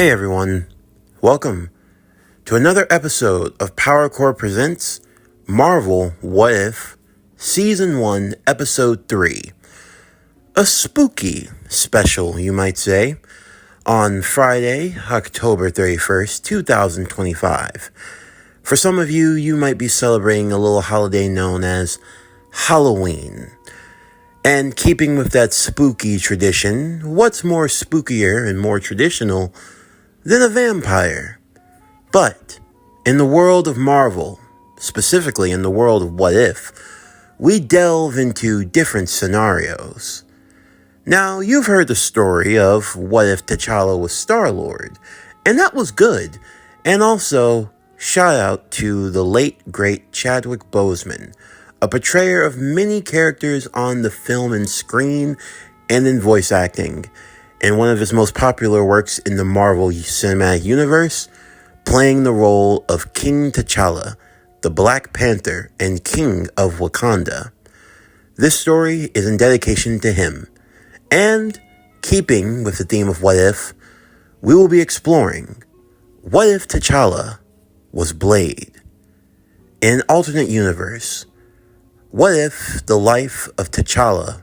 Hey everyone, welcome to another episode of PowerCore Presents Marvel What If Season 1 Episode 3. A spooky special, you might say, on Friday, October 31st, 2025. For some of you, you might be celebrating a little holiday known as Halloween. And keeping with that spooky tradition, what's more spookier and more traditional than a vampire? But in the world of Marvel, specifically in the world of What If, we delve into different scenarios. Now, you've heard the story of What If T'Challa was Star-Lord, and that was good. And also, shout out to the late, great Chadwick Boseman, a portrayer of many characters on the film and screen and in voice acting. And one of his most popular works in the Marvel Cinematic Universe, playing the role of King T'Challa, the Black Panther and King of Wakanda. This story is in dedication to him. And, keeping with the theme of What If, we will be exploring What If T'Challa was Blade? In an alternate universe, what if the life of T'Challa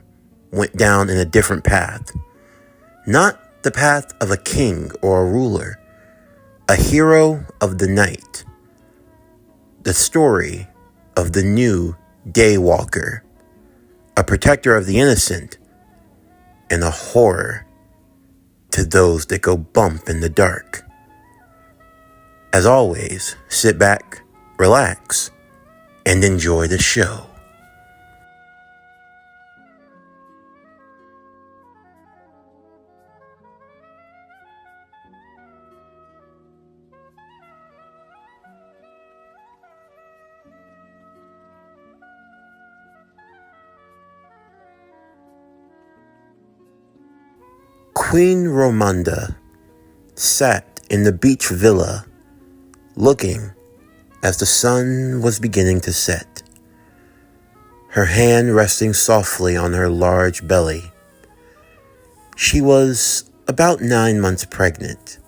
went down in a different path? Not the path of a king or a ruler, a hero of the night. The story of the new Daywalker, a protector of the innocent, and a horror to those that go bump in the dark. As always, sit back, relax, and enjoy the show. Queen Ramonda sat in the beach villa, looking as the sun was beginning to set, her hand resting softly on her large belly. She was about 9 months pregnant.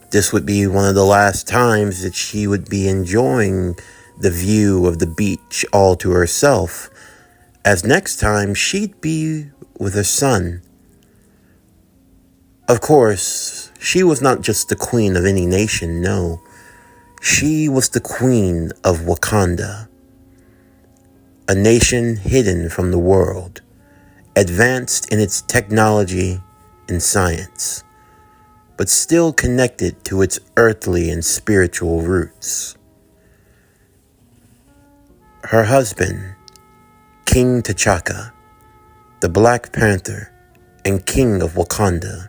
This would be one of the last times that she would be enjoying the view of the beach all to herself, as next time she'd be with her son. Of course, she was not just the queen of any nation, no. She was the queen of Wakanda, a nation hidden from the world, advanced in its technology and science, but still connected to its earthly and spiritual roots. Her husband, King T'Chaka, the Black Panther and King of Wakanda,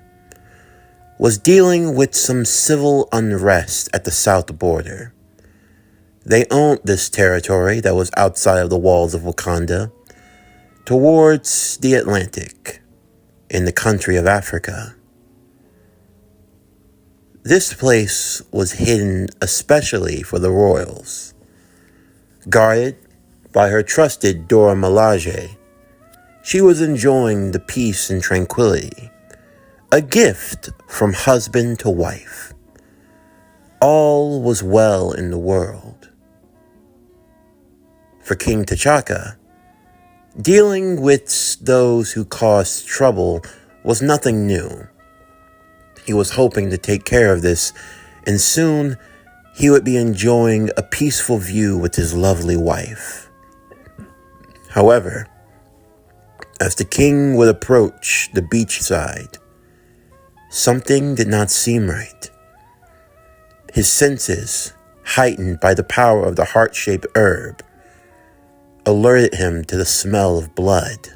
was dealing with some civil unrest at the south border. They owned this territory that was outside of the walls of Wakanda, towards the Atlantic, in the country of Africa. This place was hidden especially for the royals, guarded by her trusted Dora Milaje. She was enjoying the peace and tranquility, a gift from husband to wife. All was well in the world. For King T'Chaka, dealing with those who caused trouble was nothing new. He was hoping to take care of this, and soon he would be enjoying a peaceful view with his lovely wife. However, as the king would approach the beachside, something did not seem right. His senses, heightened by the power of the heart-shaped herb, alerted him to the smell of blood.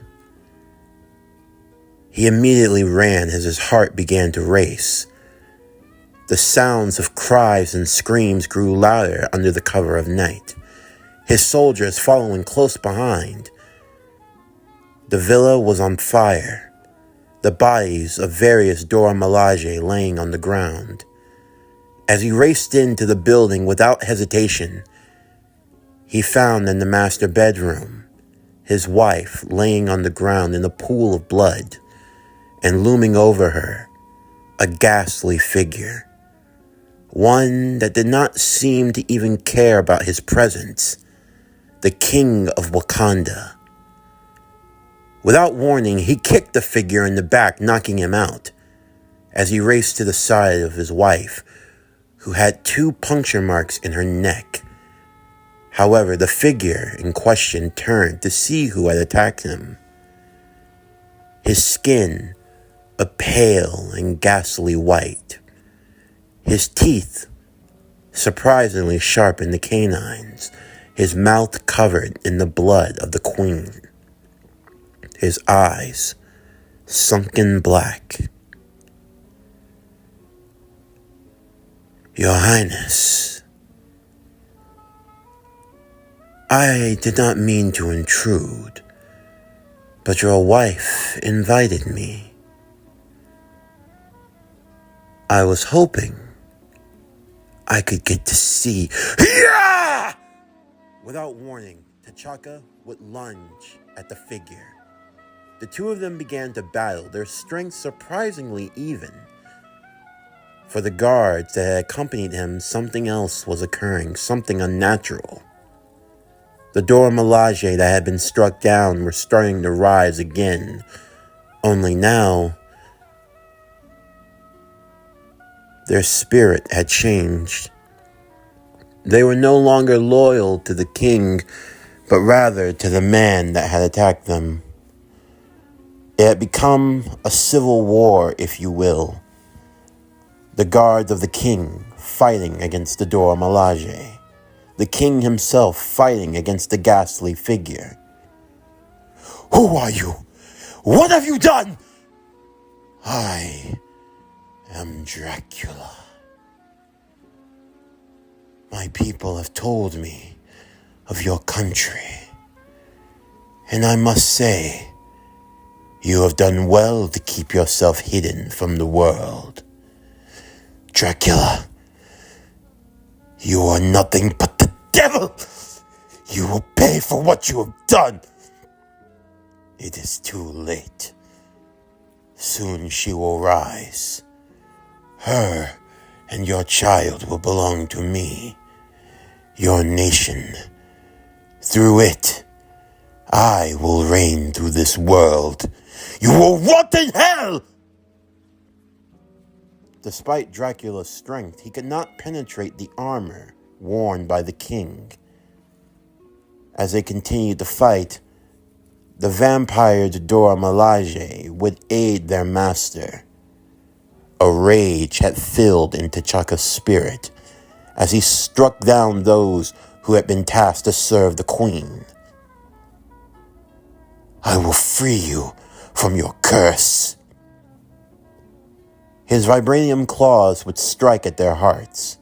He immediately ran as his heart began to race. The sounds of cries and screams grew louder under the cover of night, his soldiers following close behind. The villa was on fire, the bodies of various Dora Milaje laying on the ground. As he raced into the building without hesitation, he found in the master bedroom his wife laying on the ground in a pool of blood, and looming over her, a ghastly figure, one that did not seem to even care about his presence, the king of Wakanda. Without warning, he kicked the figure in the back, knocking him out, as he raced to the side of his wife, who had 2 puncture marks in her neck. However, the figure in question turned to see who had attacked him. His skin, a pale and ghastly white. His teeth, surprisingly sharp in the canines. His mouth covered in the blood of the queen. His eyes, sunken black. Your Highness, I did not mean to intrude, but your wife invited me. I was hoping I could get to see. Yeah! Without warning, T'Chaka would lunge at the figure. The 2 of them began to battle, their strength surprisingly even. For the guards that had accompanied him, something else was occurring, something unnatural. The Dora Milaje that had been struck down were starting to rise again, only now their spirit had changed. They were no longer loyal to the king, but rather to the man that had attacked them. It had become a civil war, if you will. The guards of the king fighting against the Dora Milaje. The king himself fighting against the ghastly figure. Who are you? What have you done? I am Dracula. My people have told me of your country, and I must say, you have done well to keep yourself hidden from the world. Dracula, you are nothing but the devil. You will pay for what you have done. It is too late. Soon she will rise. Her and your child will belong to me, your nation. Through it, I will reign through this world. You will rot in hell! Despite Dracula's strength, he could not penetrate the armor worn by the king. As they continued to fight, the vampire Dora Milaje would aid their master. A rage had filled in T'Chaka's spirit as he struck down those who had been tasked to serve the queen. I will free you from your curse. His vibranium claws would strike at their hearts,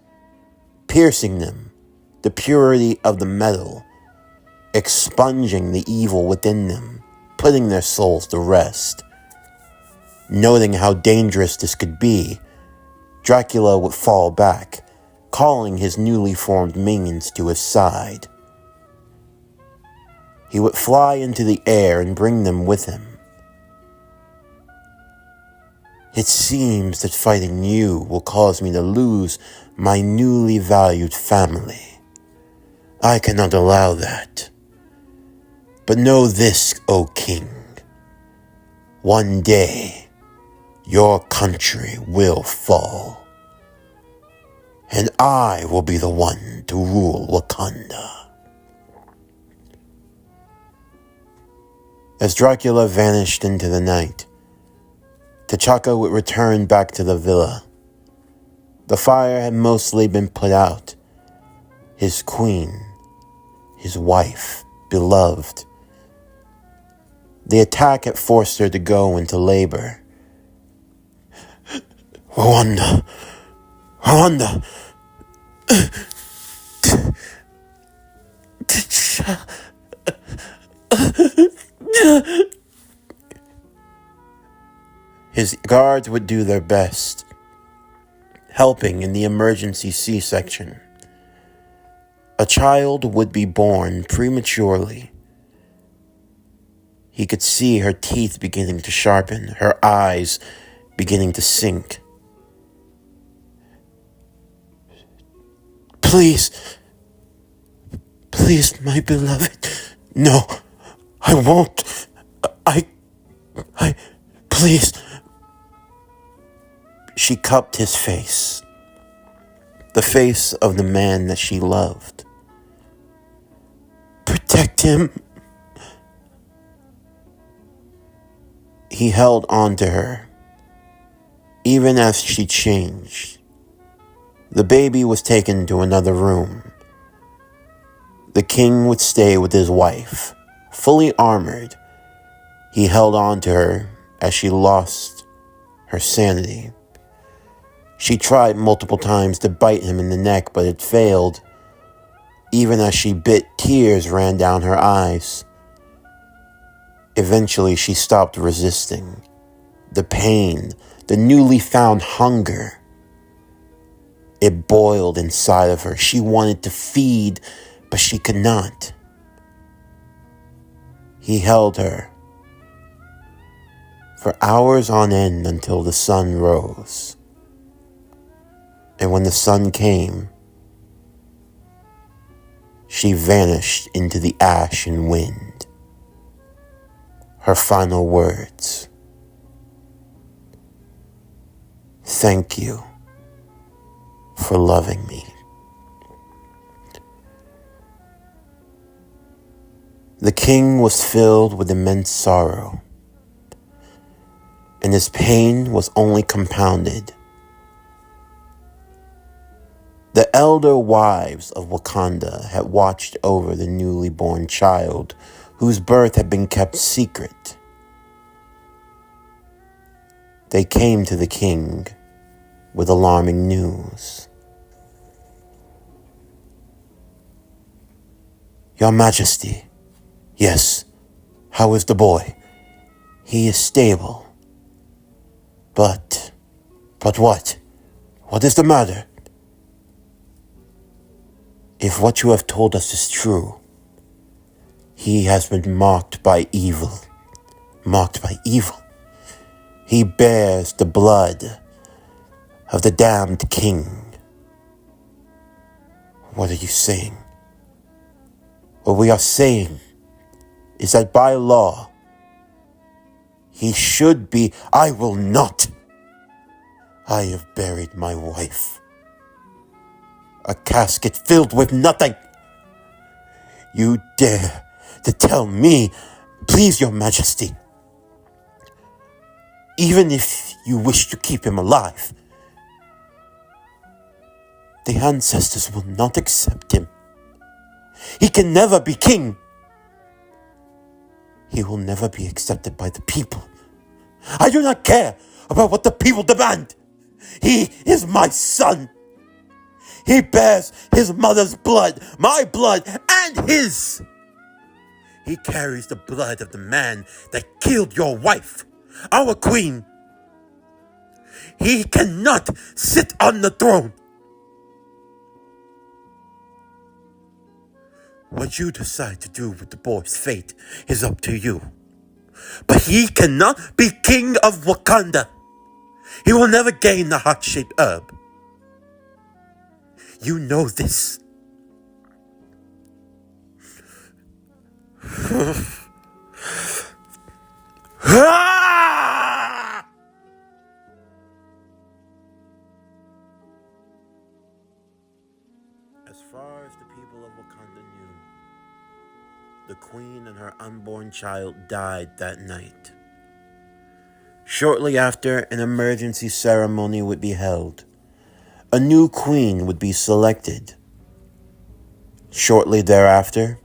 piercing them, the purity of the metal, expunging the evil within them, putting their souls to rest. Noting how dangerous this could be, Dracula would fall back, calling his newly formed minions to his side. He would fly into the air and bring them with him. It seems that fighting you will cause me to lose my newly valued family. I cannot allow that. But know this, O King. One day, your country will fall. And I will be the one to rule Wakanda. As Dracula vanished into the night, T'Chaka would return back to the villa. The fire had mostly been put out. His queen, his wife, beloved. The attack had forced her to go into labor. Rwanda. His guards would do their best, helping in the emergency C-section. A child would be born prematurely. He could see her teeth beginning to sharpen, her eyes beginning to sink. Please, please, my beloved. No, I won't. I, please. She cupped his face, the face of the man that she loved. Protect him. He held on to her, even as she changed. The baby was taken to another room. The king would stay with his wife, fully armored. He held on to her as she lost her sanity. She tried multiple times to bite him in the neck, but it failed. Even as she bit, tears ran down her eyes. Eventually, she stopped resisting. The pain, the newly found hunger, it boiled inside of her. She wanted to feed, but she could not. He held her for hours on end until the sun rose. And when the sun came, she vanished into the ash and wind. Her final words: "Thank you for loving me." The king was filled with immense sorrow, and his pain was only compounded. The elder wives of Wakanda had watched over the newly born child, whose birth had been kept secret. They came to the king with alarming news. "Your Majesty, yes, how is the boy? He is stable. But what? What is the matter? If what you have told us is true, he has been marked by evil. Marked by evil. He bears the blood of the damned king." What are you saying? What we are saying is that by law, he should be. I will not. I have buried my wife. A casket filled with nothing. You dare to tell me, please, Your Majesty, even if you wish to keep him alive, the ancestors will not accept him. He can never be king. He will never be accepted by the people. I do not care about what the people demand. He is my son. He bears his mother's blood, my blood, and his. He carries the blood of the man that killed your wife, our queen. He cannot sit on the throne. What you decide to do with the boy's fate is up to you. But he cannot be king of Wakanda. He will never gain the heart-shaped herb. You know this. As far as the people of Wakanda knew, the queen and her unborn child died that night. Shortly after, an emergency ceremony would be held. A new queen would be selected. Shortly thereafter,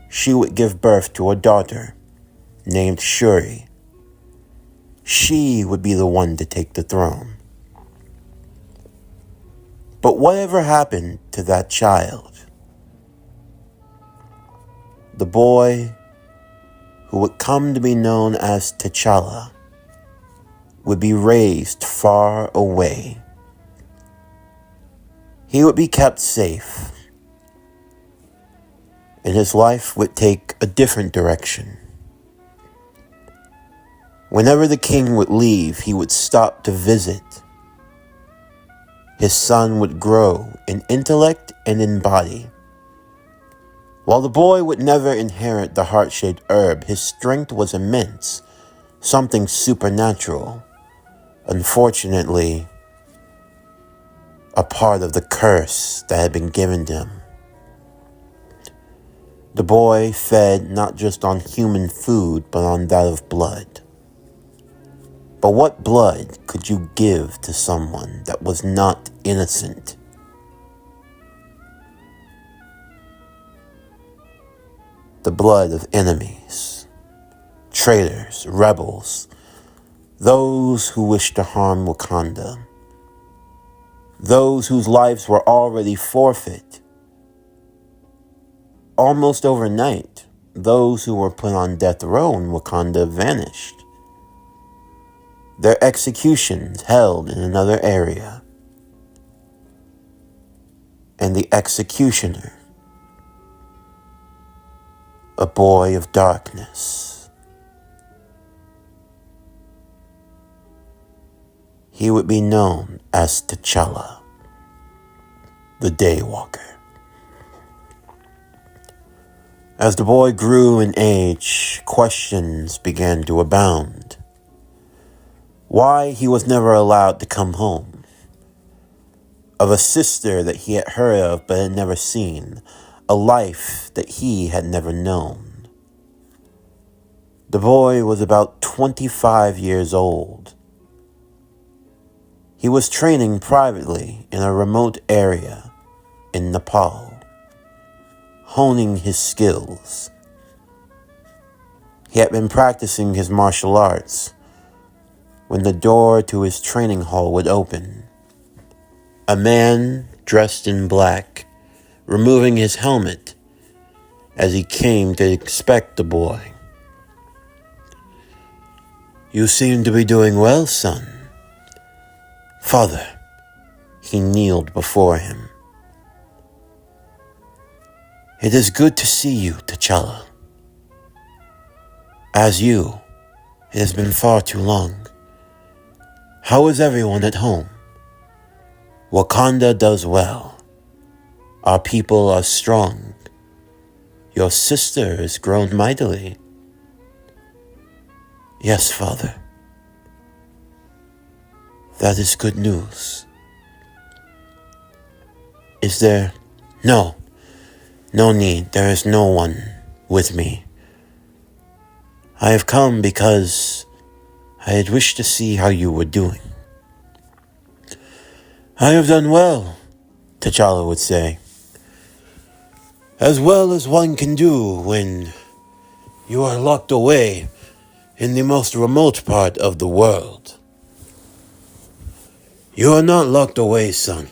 she would give birth to a daughter named Shuri. She would be the one to take the throne. But whatever happened to that child? The boy who would come to be known as T'Challa would be raised far away. He would be kept safe, and his life would take a different direction. Whenever the king would leave, he would stop to visit his son would grow in intellect and in body. While the boy would never inherit the heart-shaped herb, his strength was immense, something supernatural. Unfortunately, a part of the curse that had been given to him. The boy fed not just on human food, but on that of blood. But what blood could you give to someone that was not innocent? The blood of enemies, traitors, rebels, those who wished to harm Wakanda, those whose lives were already forfeit. Almost overnight, those who were put on death row in Wakanda vanished. Their executions held in another area. And the executioner, a boy of darkness. He would be known as T'Challa, the Daywalker. As the boy grew in age, questions began to abound. Why he was never allowed to come home. Of a sister that he had heard of but had never seen. A life that he had never known. The boy was about 25 years old. He was training privately in a remote area in Nepal, honing his skills. He had been practicing his martial arts when the door to his training hall would open. A man dressed in black, removing his helmet as he came to inspect the boy. "You seem to be doing well, son." "Father," he kneeled before him. "It is good to see you, T'Challa. As you, it has been far too long. How is everyone at home? Wakanda does well. Our people are strong. Your sister has grown mightily." "Yes, Father. That is good news." "Is there..." No need. There is no one with me. I have come because I had wished to see how you were doing." "I have done well," T'Challa would say. "As well as one can do when you are locked away in the most remote part of the world." "You are not locked away, son.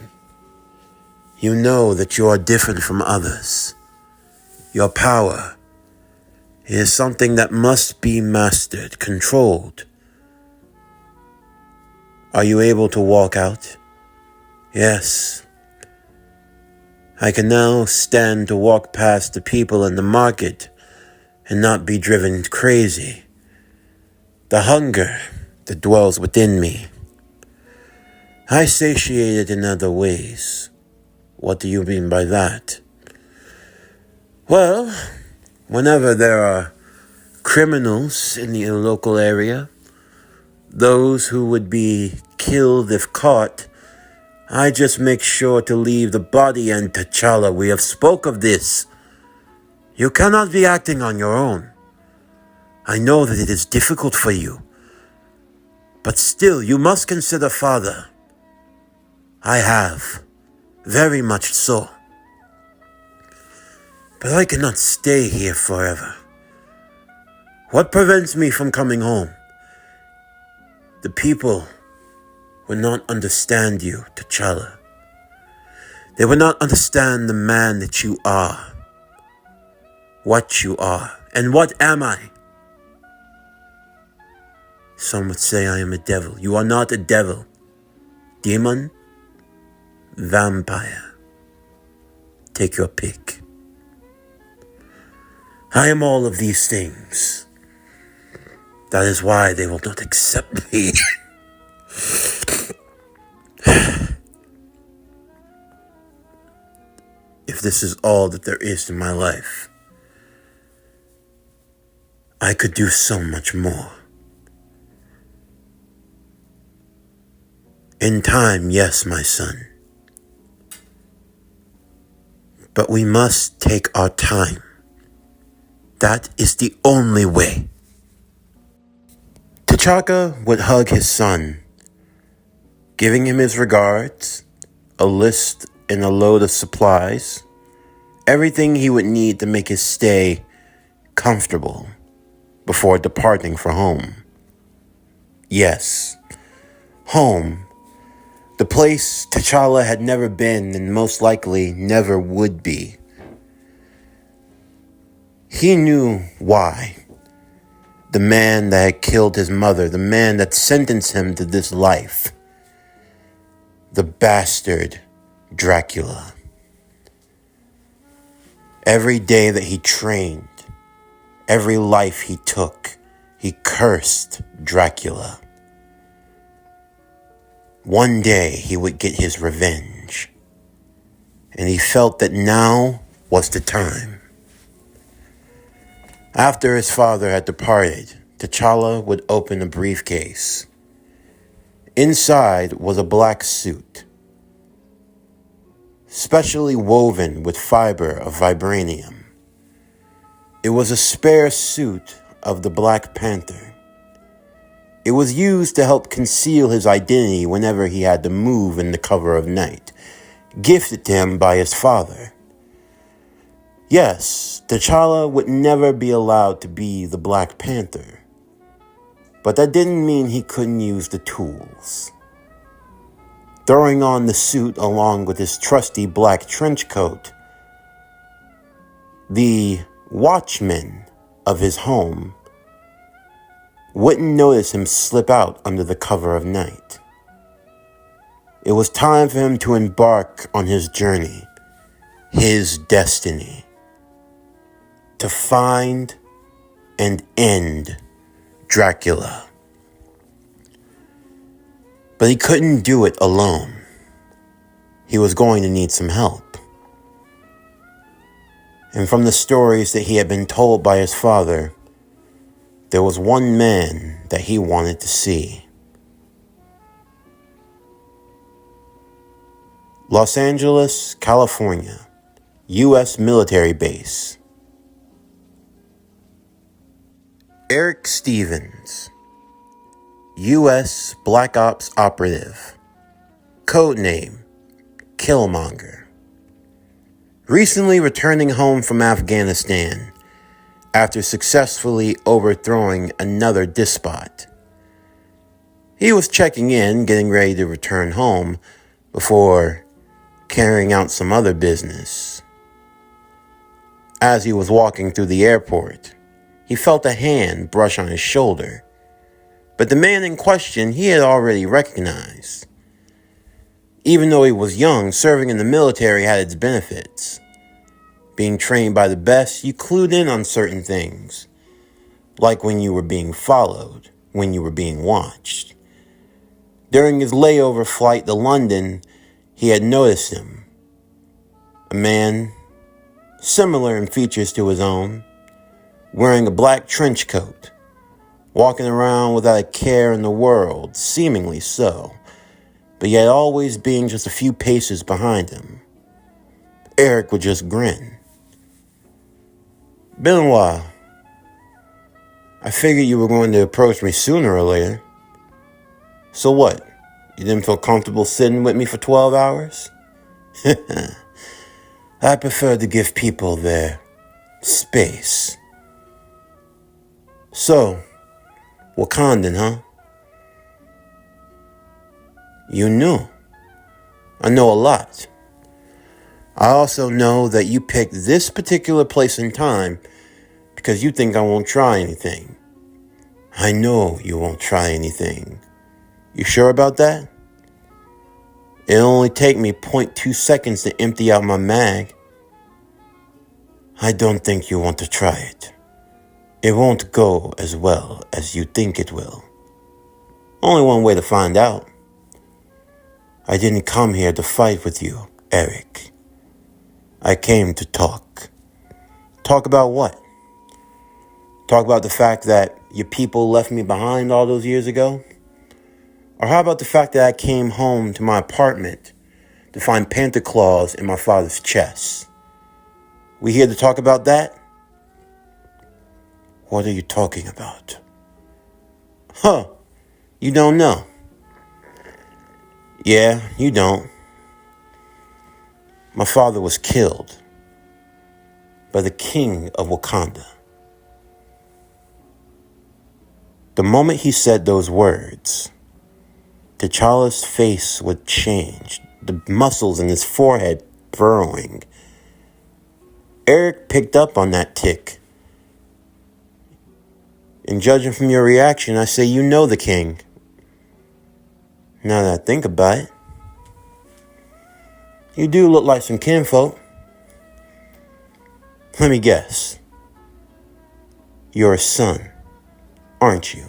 You know that you are different from others. Your power is something that must be mastered, controlled. Are you able to walk out?" "Yes. I can now stand to walk past the people in the market and not be driven crazy. The hunger that dwells within me, I satiate it in other ways." "What do you mean by that?" "Well, whenever there are criminals in the local area, those who would be killed if caught, I just make sure to leave the body. And T'Challa, we have spoke of this. You cannot be acting on your own. I know that it is difficult for you, but still you must consider Father. I have, very much so. But I cannot stay here forever. What prevents me from coming home? The people will not understand you, T'Challa. They will not understand the man that you are, what you are, and what am I? Some would say I am a devil. You are not a devil. Demon, vampire. Take your pick. I am all of these things. That is why they will not accept me. this is all that there is to my life, I could do so much more. In time, yes, my son. But we must take our time. That is the only way. T'Chaka would hug his son, giving him his regards, a list and a load of supplies, everything he would need to make his stay comfortable before departing for home. Yes, home. The place T'Challa had never been and most likely never would be. He knew why. The man that had killed his mother, the man that sentenced him to this life, the bastard Dracula. Every day that he trained, every life he took, he cursed Dracula. One day he would get his revenge, and he felt that now was the time. After his father had departed, T'Challa would open a briefcase. Inside was a black suit, specially woven with fiber of vibranium. It was a spare suit of the Black Panther. It was used to help conceal his identity whenever he had to move in the cover of night, gifted to him by his father. Yes, T'Challa would never be allowed to be the Black Panther, but that didn't mean he couldn't use the tools. Throwing on the suit along with his trusty black trench coat, the watchman of his home wouldn't notice him slip out under the cover of night. It was time for him to embark on his journey, his destiny, to find and end Dracula. But he couldn't do it alone. He was going to need some help. And from the stories that he had been told by his father, there was one man that he wanted to see. Los Angeles, California, U.S. military base. Eric Stevens, U.S. Black Ops operative, codename Killmonger. Recently returning home from Afghanistan after successfully overthrowing another despot. He was checking in, getting ready to return home before carrying out some other business. As he was walking through the airport, he felt a hand brush on his shoulder, but the man in question he had already recognized. Even though he was young, serving in the military had its benefits. Being trained by the best, you clued in on certain things, like when you were being followed, when you were being watched. During his layover flight to London, he had noticed him. A man, similar in features to his own, wearing a black trench coat, walking around without a care in the world, seemingly so, but yet always being just a few paces behind him. Eric would just grin. Been a while. I figured you were going to approach me sooner or later. So what? You didn't feel comfortable sitting with me for 12 hours? I prefer to give people their space. So, Wakandan, huh? You knew. I know a lot. I also know that you picked this particular place and time because you think I won't try anything. I know you won't try anything. You sure about that? It'll only take me 0.2 seconds to empty out my mag. I don't think you want to try it. It won't go as well as you think it will. Only one way to find out. I didn't come here to fight with you, Eric. I came to talk. Talk about what? Talk about the fact that your people left me behind all those years ago? Or how about the fact that I came home to my apartment to find panther claws in my father's chest? We here to talk about that? What are you talking about? Huh, you don't know. Yeah, you don't. My father was killed by the king of Wakanda. The moment he said those words, T'Challa's face would change, the muscles in his forehead furrowing. Eric picked up on that tick. And judging from your reaction, I say you know the king. Now that I think about it, you do look like some kinfolk. Let me guess. You're a son, aren't you?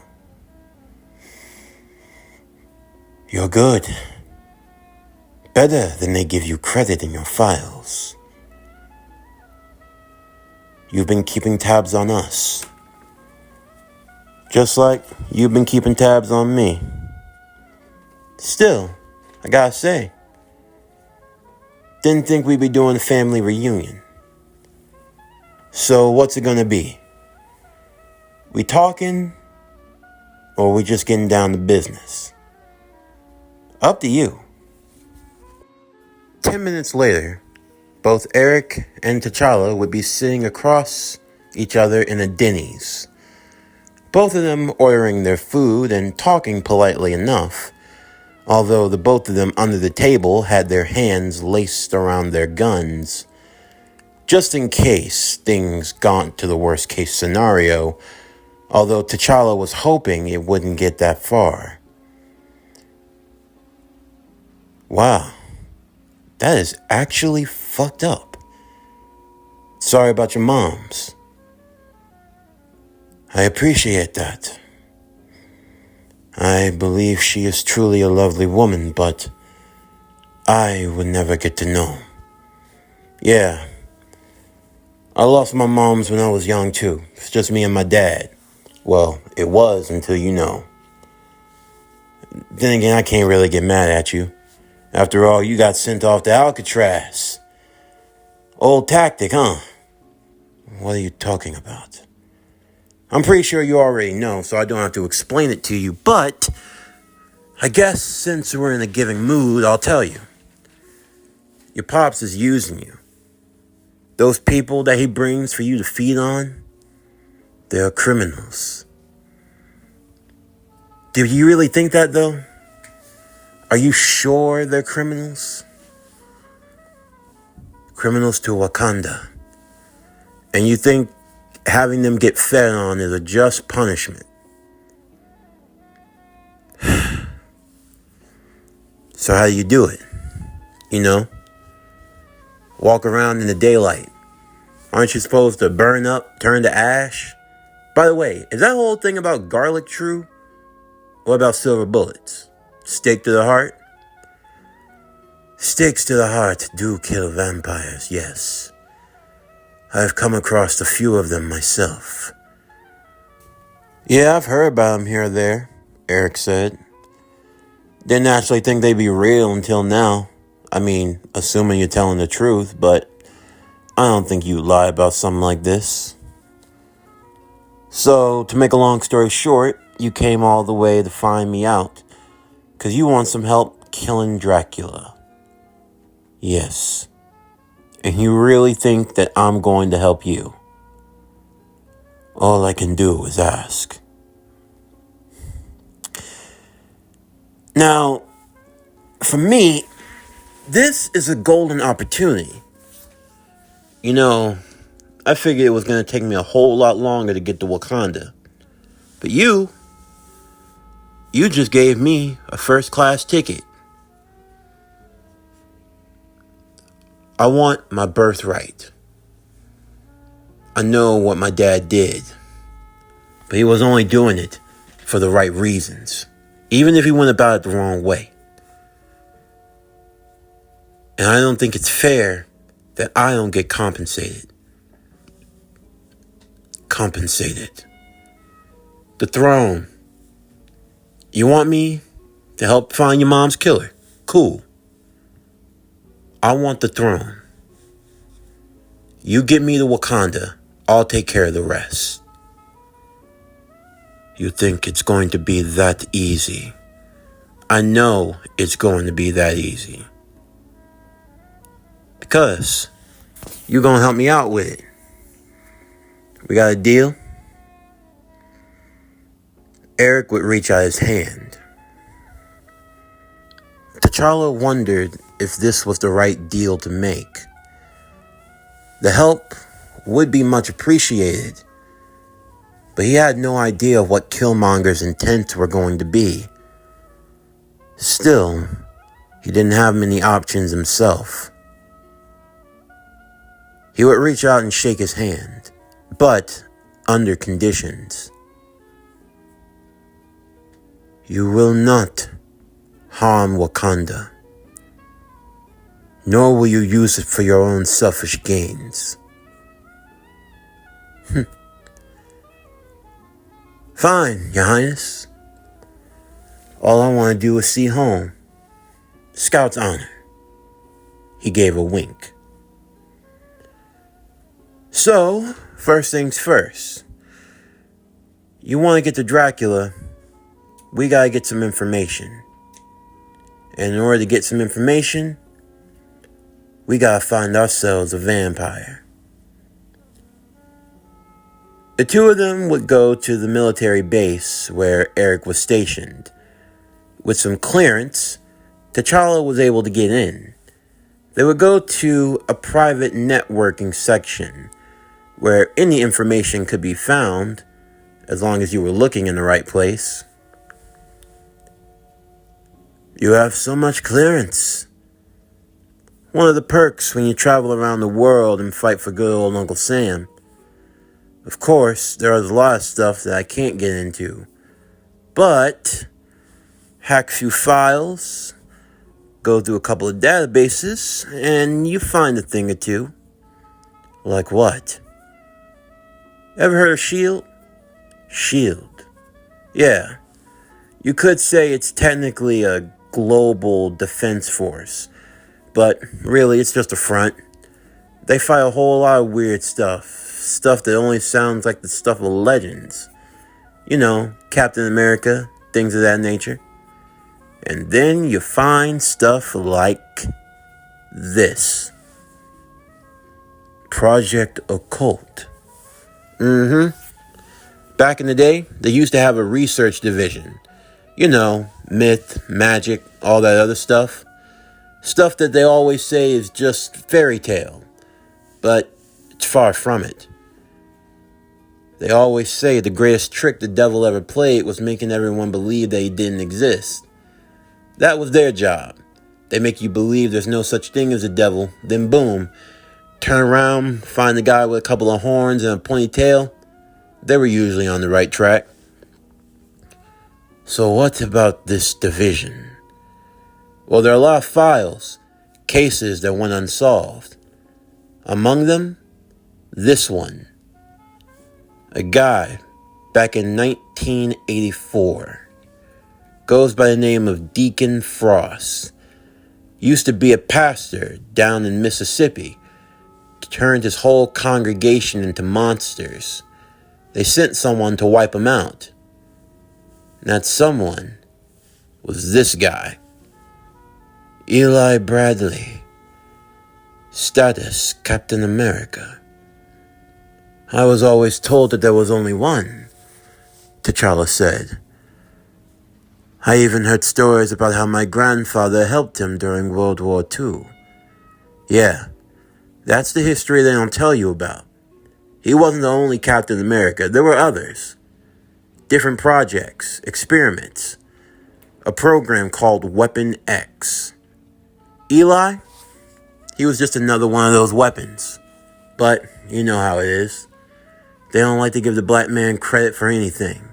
You're good. Better than they give you credit in your files. You've been keeping tabs on us. Just like you've been keeping tabs on me. Still, I gotta say, didn't think we'd be doing a family reunion. So what's it gonna be? We talking, or we just getting down to business? Up to you. 10 minutes later, both Eric and T'Challa would be sitting across each other in a Denny's. Both of them ordering their food and talking politely enough, although the both of them under the table had their hands laced around their guns, just in case things got to the worst case scenario, although T'Challa was hoping it wouldn't get that far. Wow, that is actually fucked up. Sorry about your moms. I appreciate that. I believe she is truly a lovely woman, but I would never get to know. Yeah, I lost my moms when I was young too. It's just me and my dad. Well, it was until you know. Then again, I can't really get mad at you. After all, you got sent off to Alcatraz. Old tactic, huh? What are you talking about? I'm pretty sure you already know, so I don't have to explain it to you, but I guess since we're in a giving mood, I'll tell you. Your pops is using you. Those people that he brings for you to feed on, they're criminals. Do you really think that, though? Are you sure they're criminals? Criminals to Wakanda. And you think having them get fed on is a just punishment? So how do you do it? You know? Walk around in the daylight. Aren't you supposed to burn up, turn to ash? By the way, is that whole thing about garlic true? What about silver bullets? Stake to the heart? Stakes to the heart do kill vampires, yes. I've come across a few of them myself. Yeah, I've heard about them here or there, Eric said. Didn't actually think they'd be real until now. I mean, assuming you're telling the truth, but I don't think you'd lie about something like this. So, to make a long story short, you came all the way to find me out, 'cause you want some help killing Dracula. Yes. And you really think that I'm going to help you? All I can do is ask. Now, for me, this is a golden opportunity. You know, I figured it was going to take me a whole lot longer to get to Wakanda. But you just gave me a first-class ticket. I want my birthright. I know what my dad did, but he was only doing it for the right reasons, even if he went about it the wrong way. And I don't think it's fair that I don't get compensated. Compensated. The throne. You want me to help find your mom's killer? Cool. I want the throne. You get me to Wakanda. I'll take care of the rest. You think it's going to be that easy? I know it's going to be that easy. Because you're going to help me out with it. We got a deal? Eric would reach out his hand. T'Challa wondered if this was the right deal to make. The help would be much appreciated, but he had no idea of what Killmonger's intents were going to be. Still, he didn't have many options himself. He would reach out and shake his hand, but under conditions. You will not harm Wakanda, nor will you use it for your own selfish gains. Fine, Your Highness. All I want to do is see home. Scout's honor. He gave a wink. So, first things first. You want to get to Dracula, we gotta get some information. And in order to get some information, we gotta find ourselves a vampire. The two of them would go to the military base where Eric was stationed. With some clearance, T'Challa was able to get in. They would go to a private networking section where any information could be found as long as you were looking in the right place. You have so much clearance. One of the perks when you travel around the world and fight for good old Uncle Sam. Of course, there is a lot of stuff that I can't get into. But, hack a few files, go through a couple of databases, and you find a thing or two. Like what? Ever heard of S.H.I.E.L.D.? S.H.I.E.L.D. Yeah. You could say it's technically a global defense force, but really it's just a front. They fight a whole lot of weird stuff that only sounds like the stuff of legends. You know, Captain America, things of that nature. And then you find stuff like this. Project Occult. Back in the day, they used to have a research division. You know, myth, magic, all that other stuff. Stuff that they always say is just fairy tale. But it's far from it. They always say the greatest trick the devil ever played was making everyone believe that he didn't exist. That was their job. They make you believe there's no such thing as a devil, then boom, turn around, find the guy with a couple of horns and a pointy tail. They were usually on the right track. So what about this division? Well, there are a lot of files, cases that went unsolved. Among them, this one. A guy back in 1984. Goes by the name of Deacon Frost. Used to be a pastor down in Mississippi. Turned his whole congregation into monsters. They sent someone to wipe him out. And that someone was this guy. Eli Bradley. Status Captain America. I was always told that there was only one, T'Challa said. I even heard stories about how my grandfather helped him during World War II. Yeah, that's the history they don't tell you about. He wasn't the only Captain America. There were others. Different projects, experiments. A program called Weapon X. Eli? He was just another one of those weapons. But you know how it is. They don't like to give the black man credit for anything.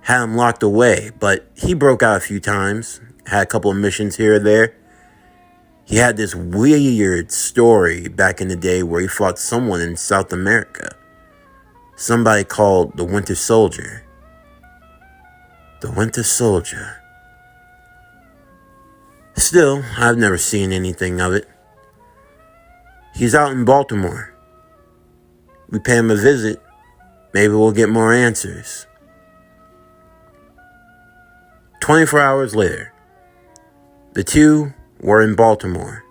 Had him locked away, but he broke out a few times. Had a couple of missions here or there. He had this weird story back in the day where he fought someone in South America. Somebody called the Winter Soldier. The Winter Soldier. Still, I've never seen anything of it. He's out in Baltimore. We pay him a visit. Maybe we'll get more answers. 24 hours later, the two were in Baltimore.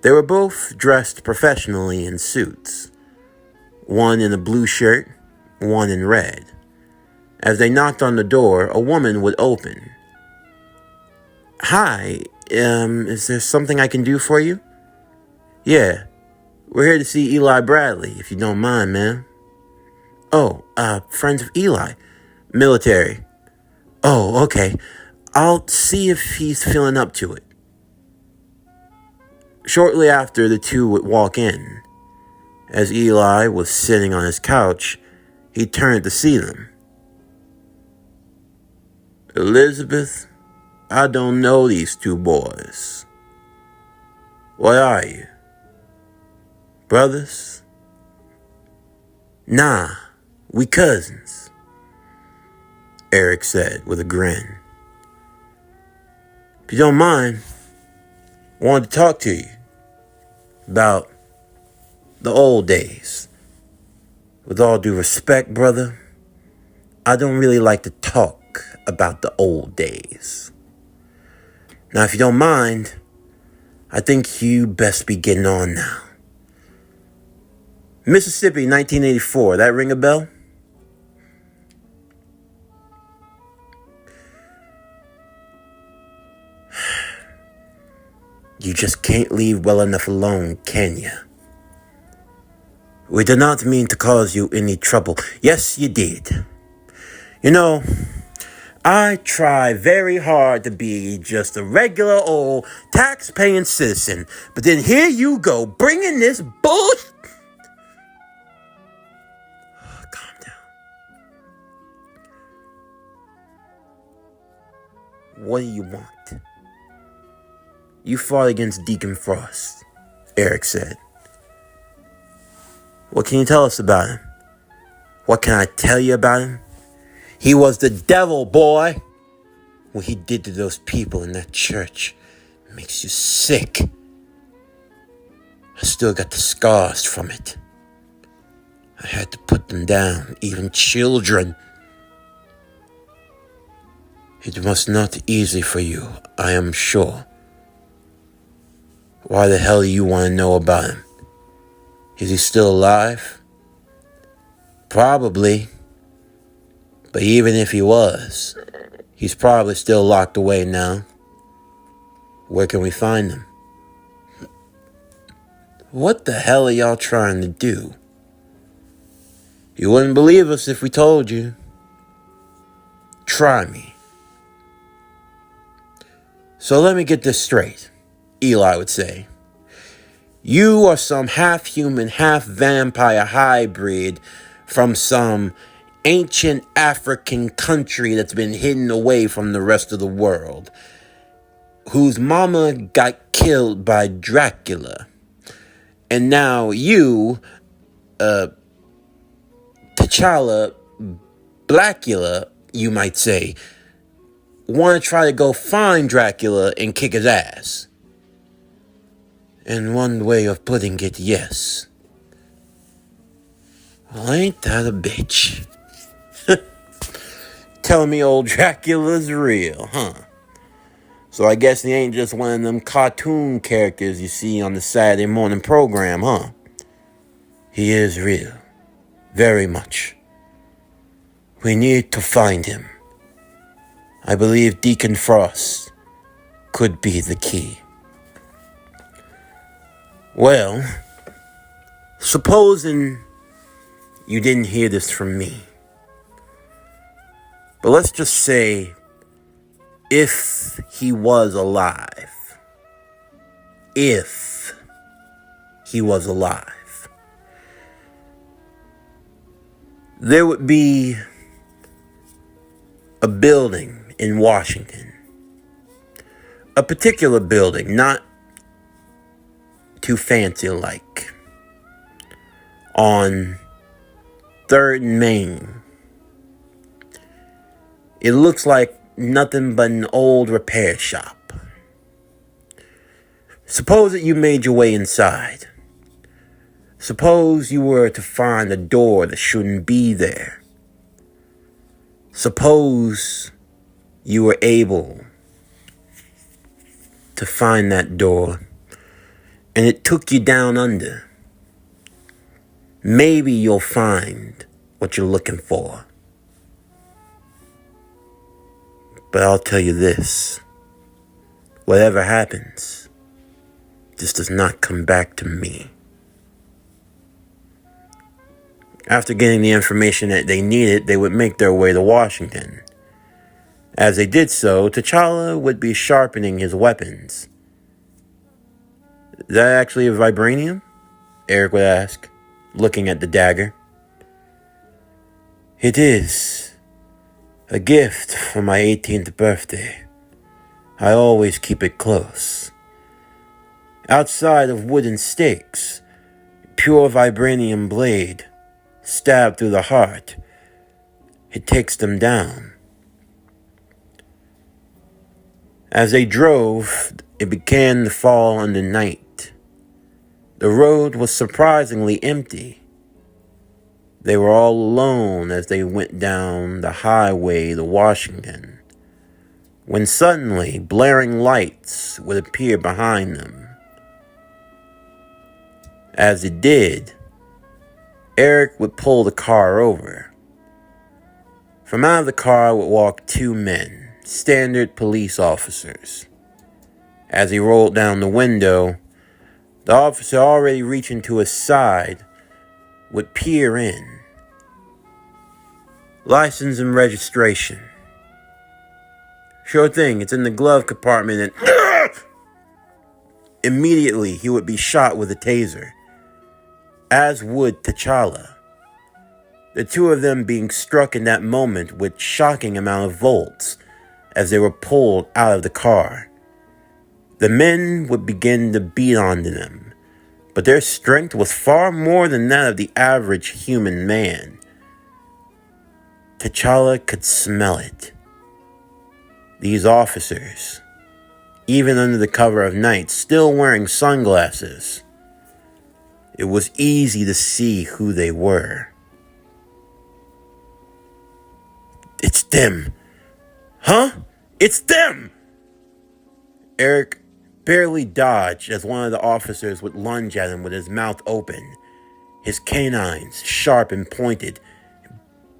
They were both dressed professionally in suits. One in a blue shirt, one in red. As they knocked on the door, a woman would open. "Hi, is there something I can do for you?" "Yeah, we're here to see Eli Bradley, if you don't mind, ma'am." "Oh, friends of Eli. Military." "Oh, okay. I'll see if he's feeling up to it." Shortly after, the two would walk in. As Eli was sitting on his couch, he turned to see them. "Elizabeth, I don't know these two boys. What are you? Brothers?" "Nah, we cousins," Eric said with a grin. "If you don't mind, I wanted to talk to you about the old days. With all due respect, brother, I don't really like to talk about the old days. Now, if you don't mind, I think you best be getting on now." Mississippi, 1984. That ring a bell? You just can't leave well enough alone, can you? "We did not mean to cause you any trouble." "Yes, you did. You know, I try very hard to be just a regular old tax-paying citizen, but then here you go, bringing this bullshit." Calm down. "What do you want?" "You fought against Deacon Frost," Eric said. "What can you tell us about him?" "What can I tell you about him? He was the devil, boy. What he did to those people in that church makes you sick. I still got the scars from it. I had to put them down, even children. It was not easy for you, I am sure. Why the hell do you want to know about him? Is he still alive?" "Probably. But even if he was, he's probably still locked away now. Where can we find him?" "What the hell are y'all trying to do?" "You wouldn't believe us if we told you. Try me." "So let me get this straight," Eli would say. "You are some half-human, half-vampire hybrid from some ancient African country that's been hidden away from the rest of the world, whose mama got killed by Dracula. And now you, T'Challa, Blackula, you might say, want to try to go find Dracula and kick his ass." "In one way of putting it, yes." "Well, ain't that a bitch?" "Telling me old Dracula's real, huh? So I guess he ain't just one of them cartoon characters you see on the Saturday morning program, huh?" "He is real. Very much. We need to find him. I believe Deacon Frost could be the key." "Well, supposing you didn't hear this from me, but let's just say if he was alive, there would be a building in Washington, a particular building, not too fancy like, on 3rd and Main. It looks like nothing but an old repair shop. Suppose that you made your way inside. Suppose you were to find a door that shouldn't be there. Suppose you were able to find that door and it took you down under. Maybe you'll find what you're looking for. But I'll tell you this. Whatever happens, this does not come back to me. After getting the information that they needed, they would make their way to Washington. As they did so, T'Challa would be sharpening his weapons. Is that actually a vibranium? Eric would ask, looking at the dagger. It is. A gift for my 18th birthday. I always keep it close. Outside of wooden stakes, pure vibranium blade, stabbed through the heart. It takes them down. As they drove, it began to fall under night. The road was surprisingly empty. They were all alone as they went down the highway to Washington, when suddenly blaring lights would appear behind them. As it did, Eric would pull the car over. From out of the car would walk 2 men, standard police officers. As he rolled down the window, the officer already reaching to his side would peer in. License and registration. Sure thing, it's in the glove compartment, and immediately he would be shot with a taser, as would T'Challa. The 2 of them being struck in that moment with shocking amount of volts as they were pulled out of the car. The men would begin to beat onto them, but their strength was far more than that of the average human man. T'Challa could smell it. These officers, even under the cover of night, still wearing sunglasses. It was easy to see who they were. It's them. Huh? It's them! Eric barely dodged as one of the officers would lunge at him with his mouth open, his canines sharp and pointed,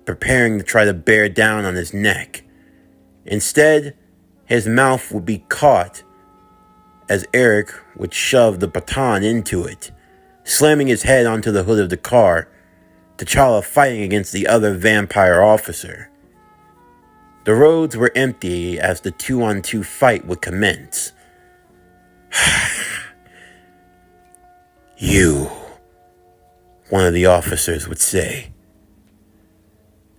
preparing to try to bear down on his neck. Instead, his mouth would be caught as Eric would shove the baton into it, slamming his head onto the hood of the car, T'Challa fighting against the other vampire officer. The roads were empty as the 2-on-2 fight would commence. You, one of the officers would say.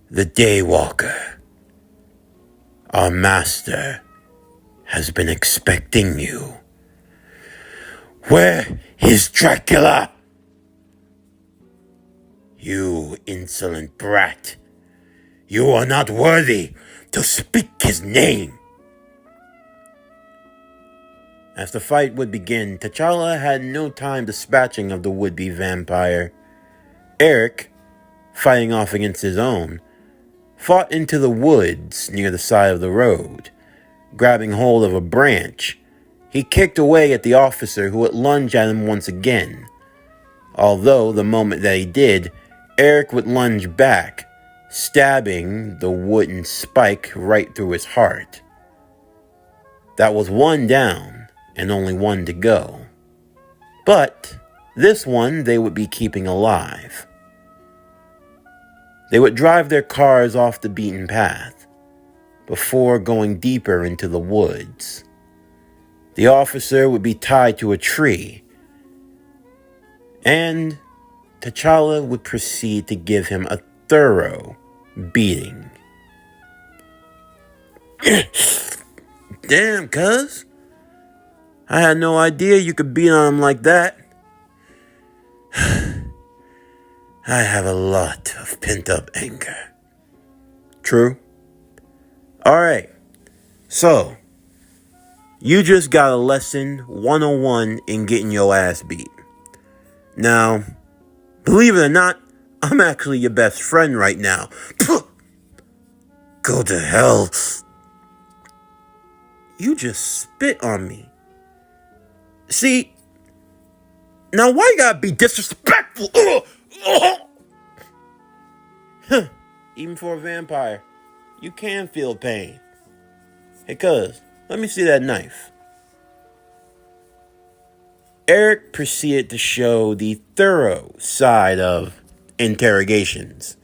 The Daywalker. Our master has been expecting you. Where is Dracula? You insolent brat. You are not worthy to speak his name. As the fight would begin, T'Challa had no time dispatching of the would-be vampire. Eric, fighting off against his own, fought into the woods near the side of the road. Grabbing hold of a branch, he kicked away at the officer who would lunge at him once again. Although, the moment that he did, Eric would lunge back, stabbing the wooden spike right through his heart. That was 1 down, and only 1 to go. But this one they would be keeping alive. They would drive their cars off the beaten path before going deeper into the woods. The officer would be tied to a tree, and T'Challa would proceed to give him a thorough beating. Damn, cuz. I had no idea you could beat on him like that. I have a lot of pent-up anger. True? Alright, so, you just got a lesson 101 in getting your ass beat. Now, believe it or not, I'm actually your best friend right now. Go to hell. You just spit on me. See, now why you gotta be disrespectful? Even for a vampire, you can feel pain. Hey, cuz, let me see that knife. Eric proceeded to show the thorough side of interrogations,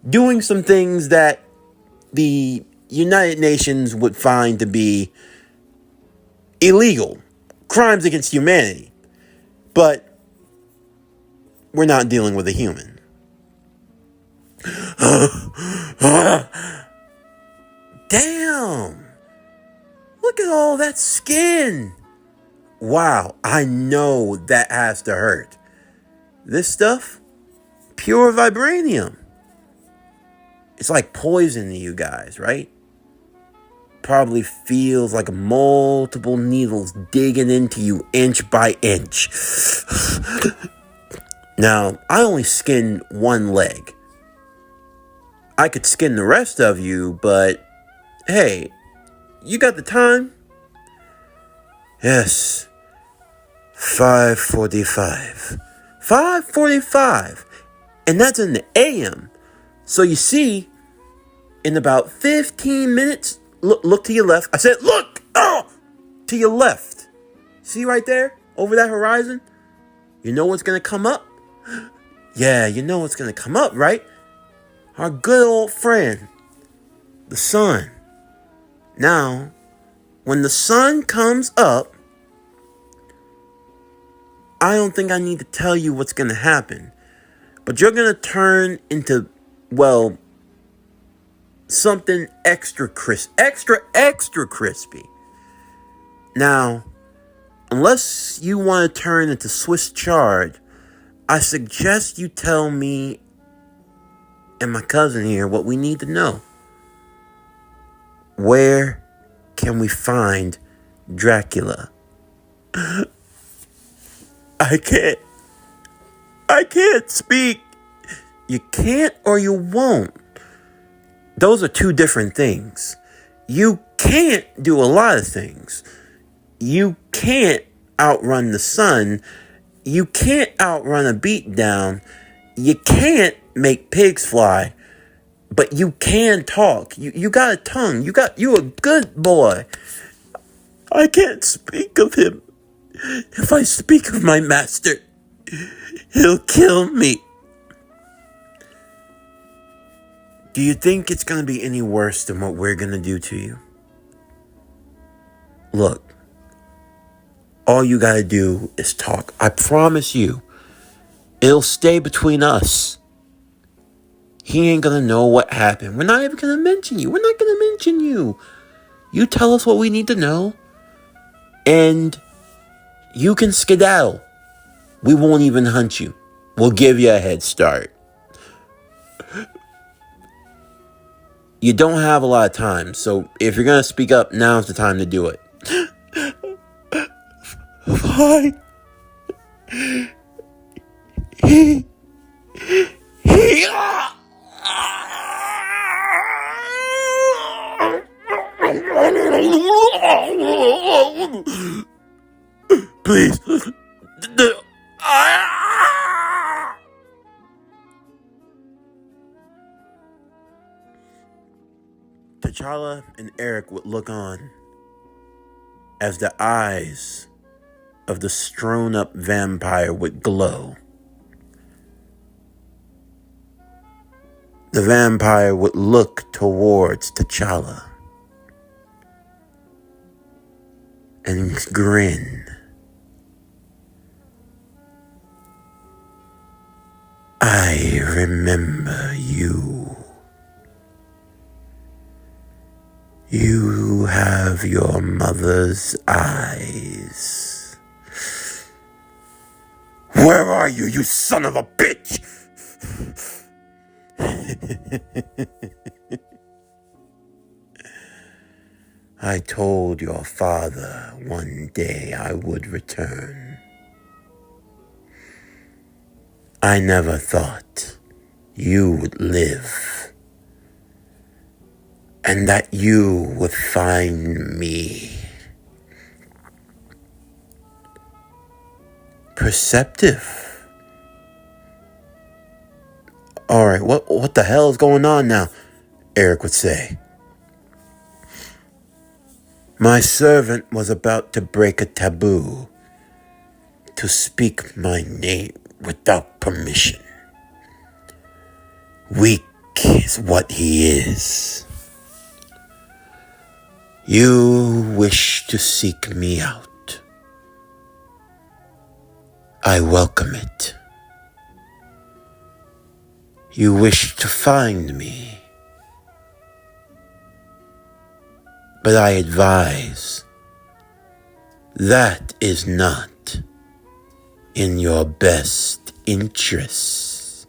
doing some things that the United Nations would find to be illegal, crimes against humanity. But we're not dealing with a human. Damn! Look at all that skin! Wow, I know that has to hurt. This stuff, pure vibranium. It's like poison to you guys, right? Probably feels like multiple needles digging into you inch by inch. Now, I only skinned one leg. I could skin the rest of you, but hey, you got the time? Yes. 5:45. 5:45. And that's in the AM. So you see, in about 15 minutes, look to your left. I said, look! Oh! To your left. See right there? Over that horizon? You know what's going to come up? Yeah, you know what's going to come up, right? Our good old friend, the sun. Now, when the sun comes up, I don't think I need to tell you what's going to happen. But you're going to turn into, well, something extra crispy. Now, unless you want to turn into Swiss chard, I suggest you tell me and my cousin here what we need to know. Where can we find Dracula? I can't speak. You can't or you won't. Those are two different things. You can't do a lot of things. You can't outrun the sun. You can't outrun a beatdown. You can't make pigs fly. But you can talk. You got a tongue. You a good boy. I can't speak of him. If I speak of my master, he'll kill me. Do you think it's going to be any worse than what we're going to do to you? Look, all you got to do is talk. I promise you, it'll stay between us. He ain't going to know what happened. We're not even going to mention you. We're not going to mention you. You tell us what we need to know, and you can skedaddle. We won't even hunt you. We'll give you a head start. You don't have a lot of time, so if you're going to speak up, now's the time to do it. Fine. Please. T'Challa and Eric would look on as the eyes of the strown-up vampire would glow. The vampire would look towards T'Challa and grin. I remember you. You have your mother's eyes. Where are you, you son of a bitch? I told your father one day I would return. I never thought you would live, and that you would find me. Perceptive. Alright, what the hell is going on now? Eric would say. My servant was about to break a taboo, to speak my name without permission. Weak is what he is. You wish to seek me out. I welcome it. You wish to find me. But I advise, that is not in your best interests.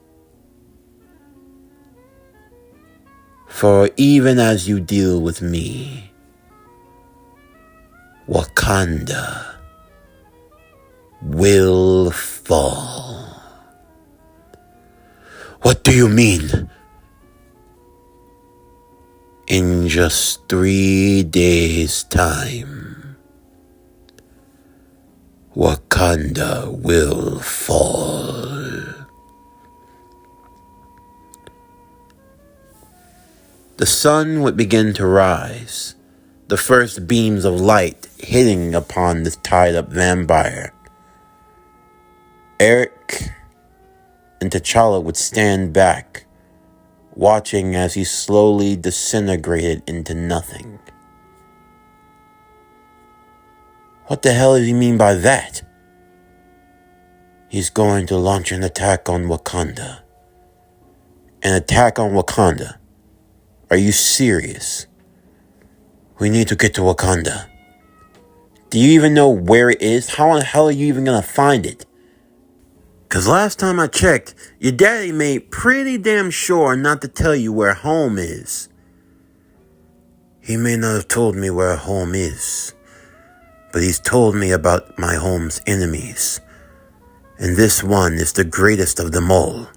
For even as you deal with me, Wakanda will fall. What do you mean? In just 3 days' time, Wakanda will fall. The sun would begin to rise, the first beams of light hitting upon this tied-up vampire. Eric and T'Challa would stand back, watching as he slowly disintegrated into nothing. What the hell does he mean by that? He's going to launch an attack on Wakanda. An attack on Wakanda? Are you serious? We need to get to Wakanda. Do you even know where it is? How in the hell are you even gonna find it? 'Cause last time I checked, your daddy made pretty damn sure not to tell you where home is. He may not have told me where home is, but he's told me about my home's enemies. And this one is the greatest of them all.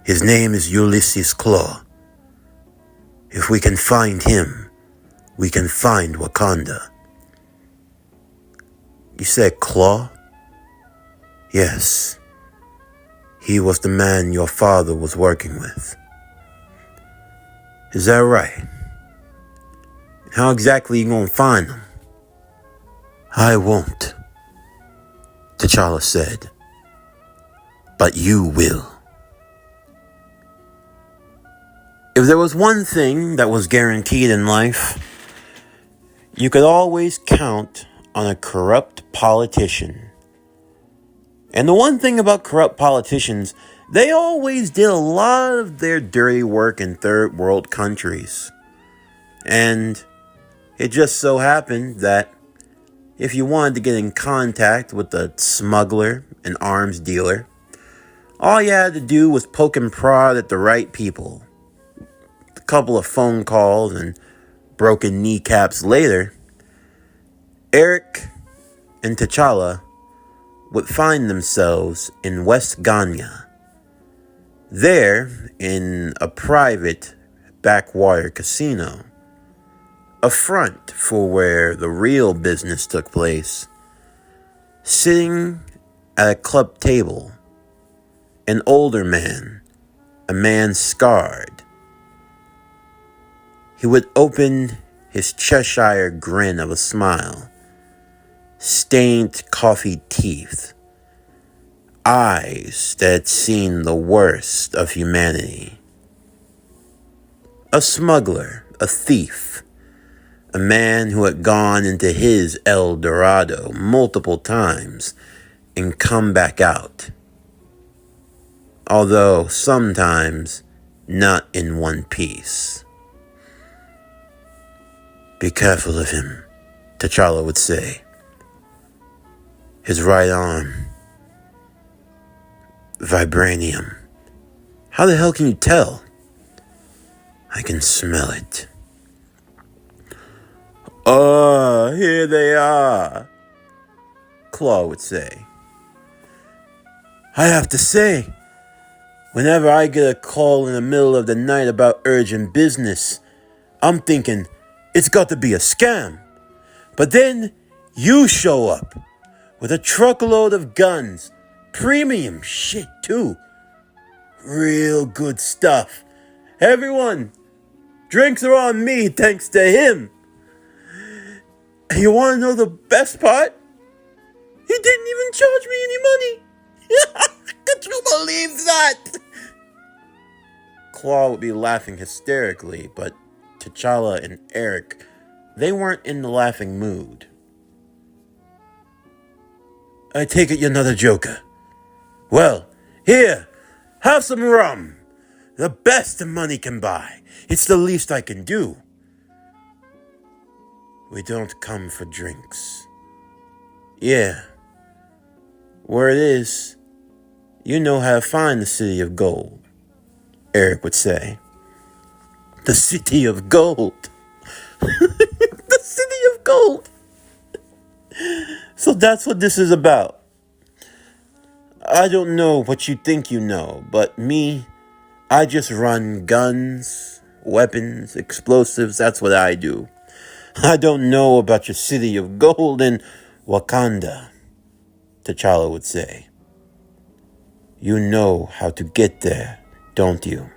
His name is Ulysses Klaue. If we can find him, we can find Wakanda. You said Klaue? Yes. He was the man your father was working with. Is that right? How exactly are you gonna find him? I won't, T'Challa said. But you will. If there was one thing that was guaranteed in life, you could always count on a corrupt politician. And the one thing about corrupt politicians, they always did a lot of their dirty work in third world countries. And it just so happened that if you wanted to get in contact with a smuggler, an arms dealer, all you had to do was poke and prod at the right people. A couple of phone calls and broken kneecaps later, Eric and T'Challa would find themselves in West Ghana. There, in a private backwater casino, a front for where the real business took place, sitting at a club table, an older man, a man scarred. He would open his Cheshire grin of a smile, stained coffee teeth, eyes that had seen the worst of humanity. A smuggler, a thief, a man who had gone into his El Dorado multiple times and come back out. Although sometimes not in one piece. Be careful of him, T'Challa would say. His right arm. Vibranium. How the hell can you tell? I can smell it. Oh, here they are, Claw would say. I have to say, whenever I get a call in the middle of the night about urgent business, I'm thinking, it's got to be a scam. But then you show up with a truckload of guns. Premium shit, too. Real good stuff. Everyone, drinks are on me thanks to him. And you want to know the best part? He didn't even charge me any money. Could you believe that? Claw would be laughing hysterically, but T'Challa and Eric, they weren't in the laughing mood. I take it you're not a joker. Well, here, have some rum. The best the money can buy. It's the least I can do. We don't come for drinks. Yeah. Word is, you know how to find the City of Gold, Eric would say. The City of Gold. The City of Gold. So that's what this is about. I don't know what you think you know, but me, I just run guns, weapons, explosives. That's what I do. I don't know about your City of Gold in Wakanda, T'Challa would say. You know how to get there, don't you?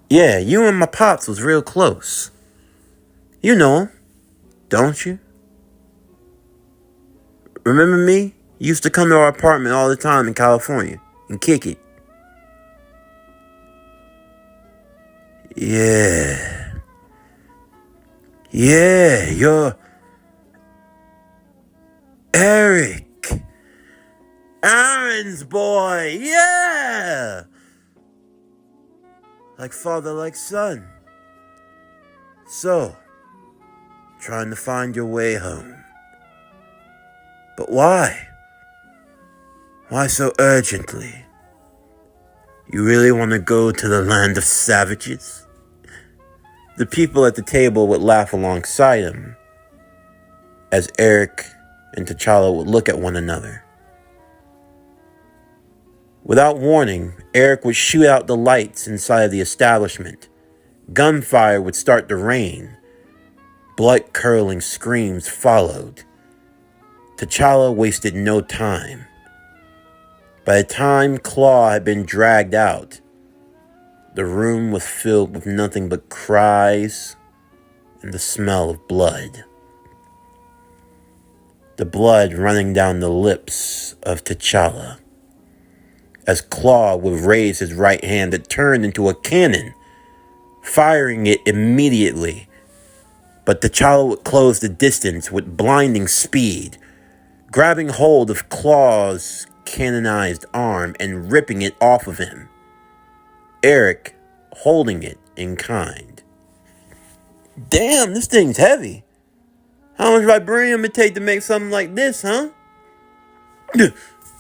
Yeah, you and my pops was real close. You know him, don't you? Remember me? You used to come to our apartment all the time in California and kick it. Yeah. Yeah, you're Eric. Aaron's boy, yeah! Like father, like son. So, trying to find your way home. But why? Why so urgently? You really want to go to the land of savages? The people at the table would laugh alongside him, as Eric and T'Challa would look at one another. Without warning, Eric would shoot out the lights inside of the establishment. Gunfire would start to rain. Blood-curdling screams followed. T'Challa wasted no time. By the time Claw had been dragged out, the room was filled with nothing but cries and the smell of blood. The blood running down the lips of T'Challa. As Claw would raise his right hand that turned into a cannon, firing it immediately. But T'Challa would close the distance with blinding speed, grabbing hold of Claw's cannonized arm and ripping it off of him. Eric holding it in kind. Damn, this thing's heavy. How much vibranium it take to make something like this, huh?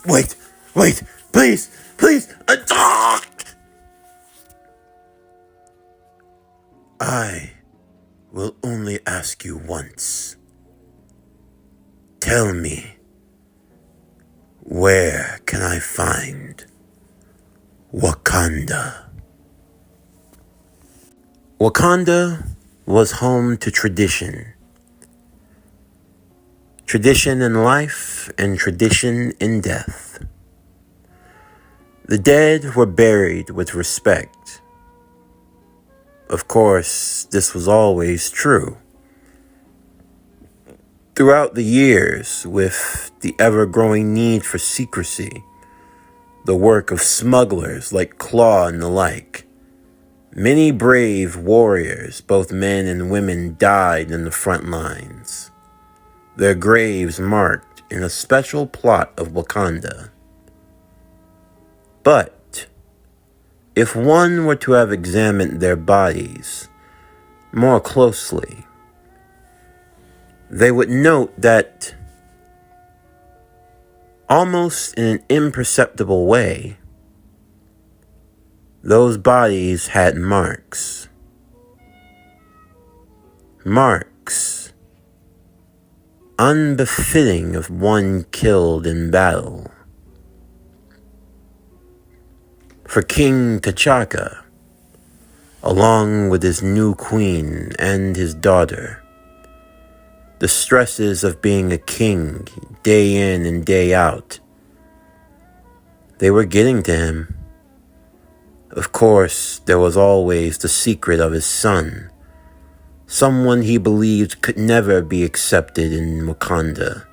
Wait, please. I will only ask you once. Tell me, where can I find Wakanda? Wakanda was home to tradition. Tradition in life and tradition in death. The dead were buried with respect. Of course, this was always true. Throughout the years, with the ever-growing need for secrecy, the work of smugglers like Claw and the like, many brave warriors, both men and women, died in the front lines. Their graves marked in a special plot of Wakanda. But if one were to have examined their bodies, more closely, they would note that almost in an imperceptible way, those bodies had marks. Marks unbefitting of one killed in battle. For King T'Chaka, along with his new queen and his daughter, the stresses of being a king day in and day out, they were getting to him. Of course, there was always the secret of his son, someone he believed could never be accepted in Wakanda.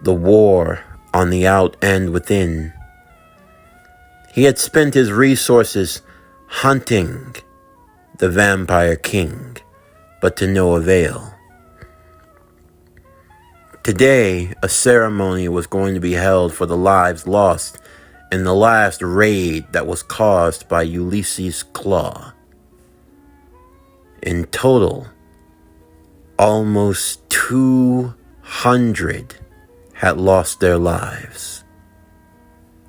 The war on the out and within. He had spent his resources hunting the vampire king, but to no avail. Today, a ceremony was going to be held for the lives lost in the last raid that was caused by Ulysses Claw. In total, almost 200 had lost their lives.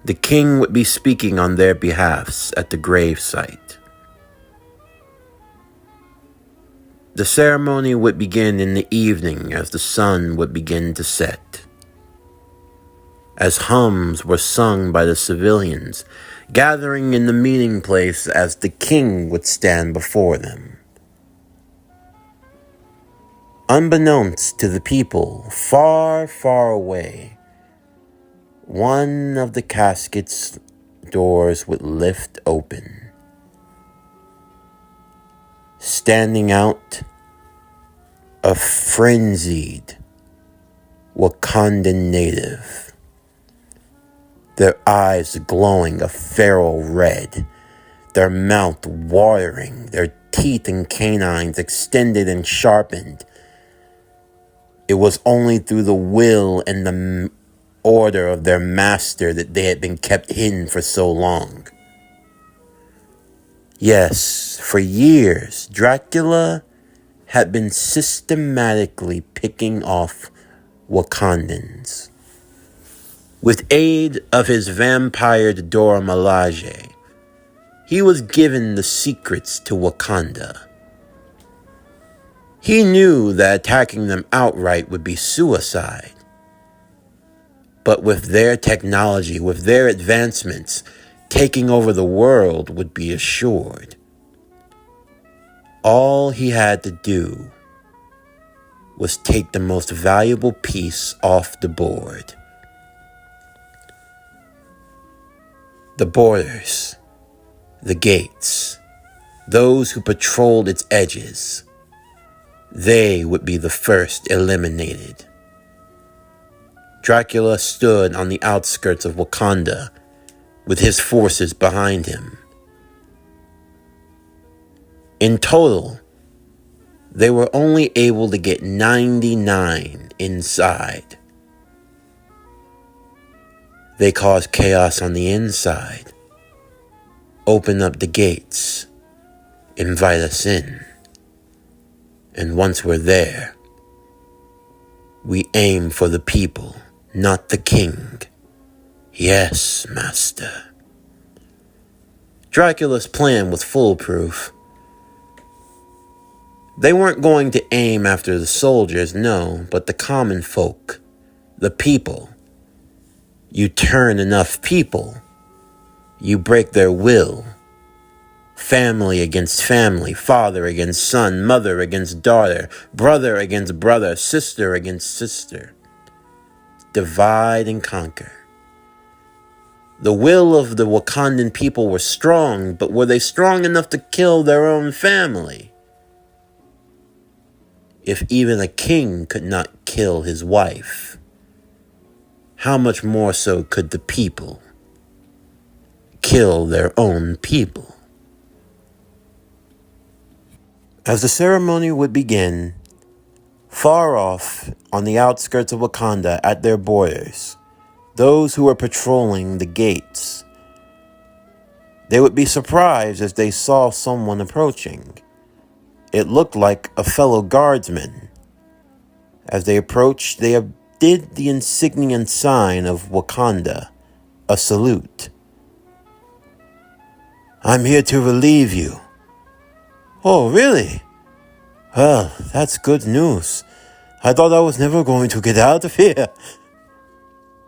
The king would be speaking on their behalfs at the gravesite. The ceremony would begin in the evening as the sun would begin to set. As hymns were sung by the civilians, gathering in the meeting place as the king would stand before them. Unbeknownst to the people, far, far away, one of the casket's doors would lift open. Standing out, a frenzied Wakandan native, their eyes glowing a feral red, their mouth watering, their teeth and canines extended and sharpened. It was only through the will and the order of their master that they had been kept hidden for so long. Yes, for years, Dracula had been systematically picking off Wakandans. With aid of his vampired Dora Milaje, he was given the secrets to Wakanda. He knew that attacking them outright would be suicide. But with their technology, with their advancements, taking over the world would be assured. All he had to do was take the most valuable piece off the board. The borders, the gates, those who patrolled its edges, they would be the first eliminated. Dracula stood on the outskirts of Wakanda with his forces behind him. In total, they were only able to get 99 inside. They caused chaos on the inside, open up the gates, invite us in, and once we're there, we aim for the people. Not the king. Yes, master. Dracula's plan was foolproof. They weren't going to aim after the soldiers, no, but the common folk, the people. You turn enough people, you break their will. Family against family, father against son, mother against daughter, brother against brother, sister against sister. Divide and conquer. The will of the Wakandan people was strong, but were they strong enough to kill their own family? If even a king could not kill his wife, how much more so could the people kill their own people? As the ceremony would begin, far off, on the outskirts of Wakanda, at their borders, those who were patrolling the gates, they would be surprised as they saw someone approaching. It looked like a fellow guardsman. As they approached, they did the insignian sign of Wakanda, a salute. "I'm here to relieve you." "Oh, really? Well, that's good news. I thought I was never going to get out of here."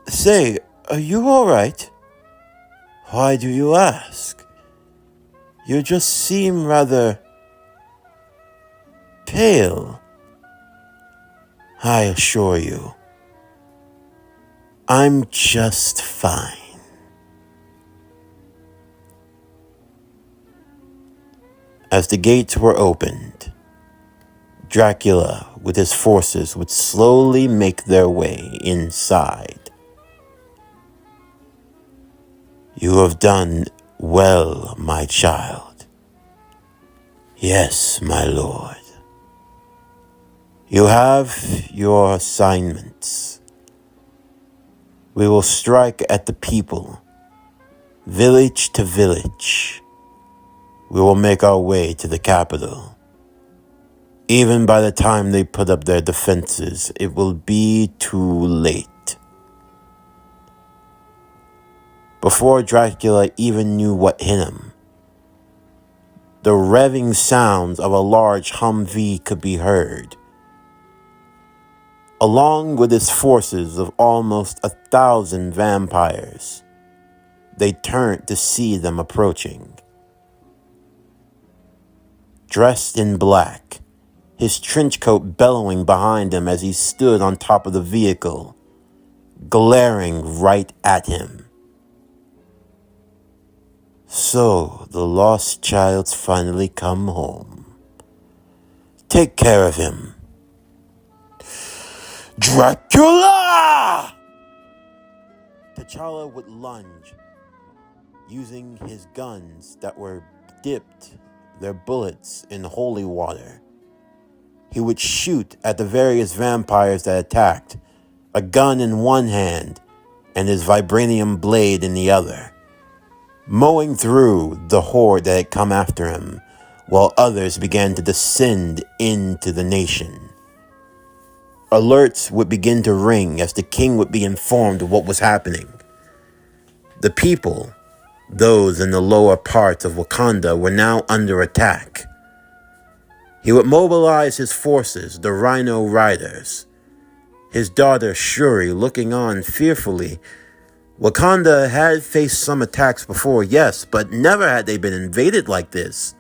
"Say, are you all right?" "Why do you ask? You just seem rather pale." "I assure you, I'm just fine." As the gates were opened, Dracula with his forces would slowly make their way inside. "You have done well, my child." "Yes, my lord." "You have your assignments. We will strike at the people, village to village. We will make our way to the capital. Even by the time they put up their defenses, it will be too late." Before Dracula even knew what hit him, the revving sounds of a large Humvee could be heard. Along with his forces of almost 1,000 vampires, they turned to see them approaching. Dressed in black, his trench coat bellowing behind him as he stood on top of the vehicle, glaring right at him. "So, the lost child's finally come home. Take care of him." "Dracula!" T'Challa would lunge, using his guns that were dipped their bullets in holy water. He would shoot at the various vampires that attacked, a gun in one hand and his vibranium blade in the other, mowing through the horde that had come after him, while others began to descend into the nation. Alerts would begin to ring as the king would be informed of what was happening. The people, those in the lower parts of Wakanda, were now under attack. He would mobilize his forces, the Rhino Riders. His daughter Shuri looking on fearfully. Wakanda had faced some attacks before, yes, but never had they been invaded like this.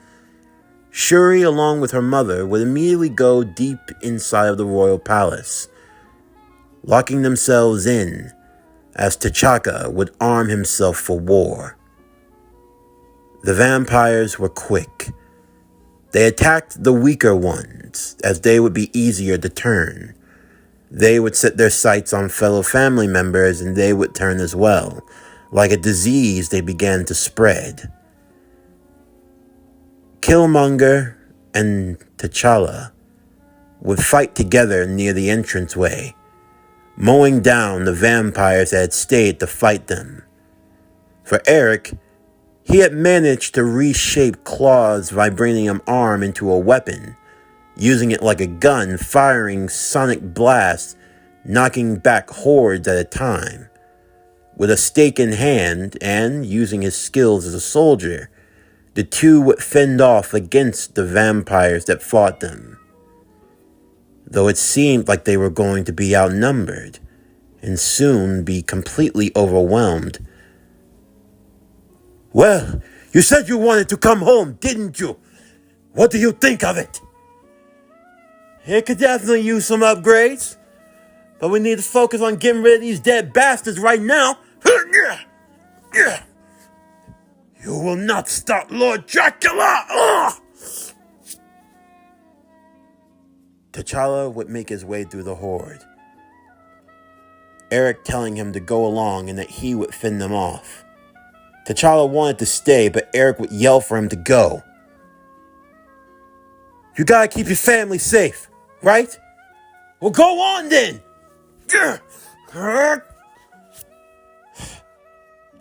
Shuri, along with her mother, would immediately go deep inside of the royal palace, locking themselves in as T'Chaka would arm himself for war. The vampires were quick. They attacked the weaker ones, as they would be easier to turn. They would set their sights on fellow family members, and they would turn as well. Like a disease, they began to spread. Killmonger and T'Challa would fight together near the entranceway, mowing down the vampires that had stayed to fight them. For Eric, he had managed to reshape Claw's vibranium arm into a weapon, using it like a gun, firing sonic blasts, knocking back hordes at a time. With a stake in hand, and using his skills as a soldier, the two would fend off against the vampires that fought them. Though it seemed like they were going to be outnumbered, and soon be completely overwhelmed. "Well, you said you wanted to come home, didn't you? What do you think of it?" "It could definitely use some upgrades, but we need to focus on getting rid of these dead bastards right now." "You will not stop Lord Dracula!" T'Challa would make his way through the horde, Eric telling him to go along and that he would fend them off. T'Challa wanted to stay, but Eric would yell for him to go. "You gotta keep your family safe, right? Well, go on then!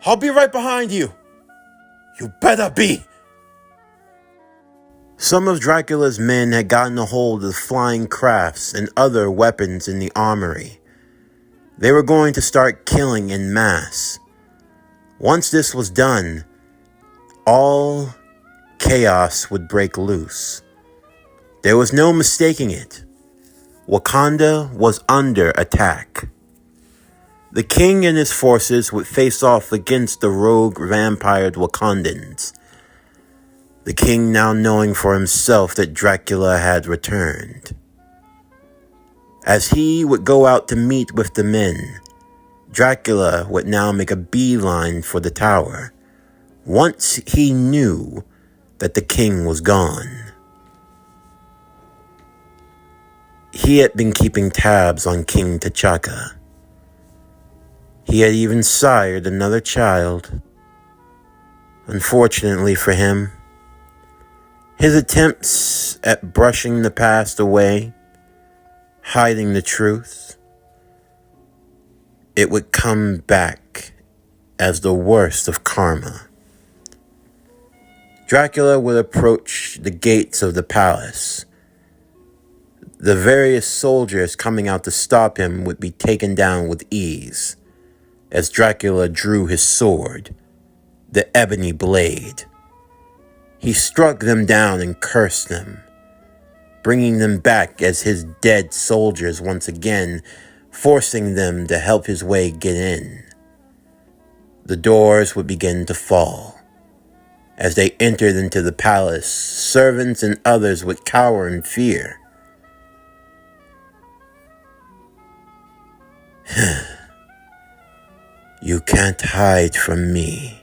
I'll be right behind you. You better be." Some of Dracula's men had gotten a hold of flying crafts and other weapons in the armory. They were going to start killing en masse. Once this was done, all chaos would break loose. There was no mistaking it. Wakanda was under attack. The king and his forces would face off against the rogue vampired Wakandans. The king now knowing for himself that Dracula had returned. As he would go out to meet with the men, Dracula would now make a beeline for the tower, once he knew that the king was gone. He had been keeping tabs on King T'Chaka. He had even sired another child. Unfortunately for him, his attempts at brushing the past away, hiding the truth, it would come back as the worst of karma. Dracula would approach the gates of the palace. The various soldiers coming out to stop him would be taken down with ease, as Dracula drew his sword, the ebony blade. He struck them down and cursed them, bringing them back as his dead soldiers once again, forcing them to help his way get in. The doors would begin to fall. As they entered into the palace, servants and others would cower in fear. You can't hide from me.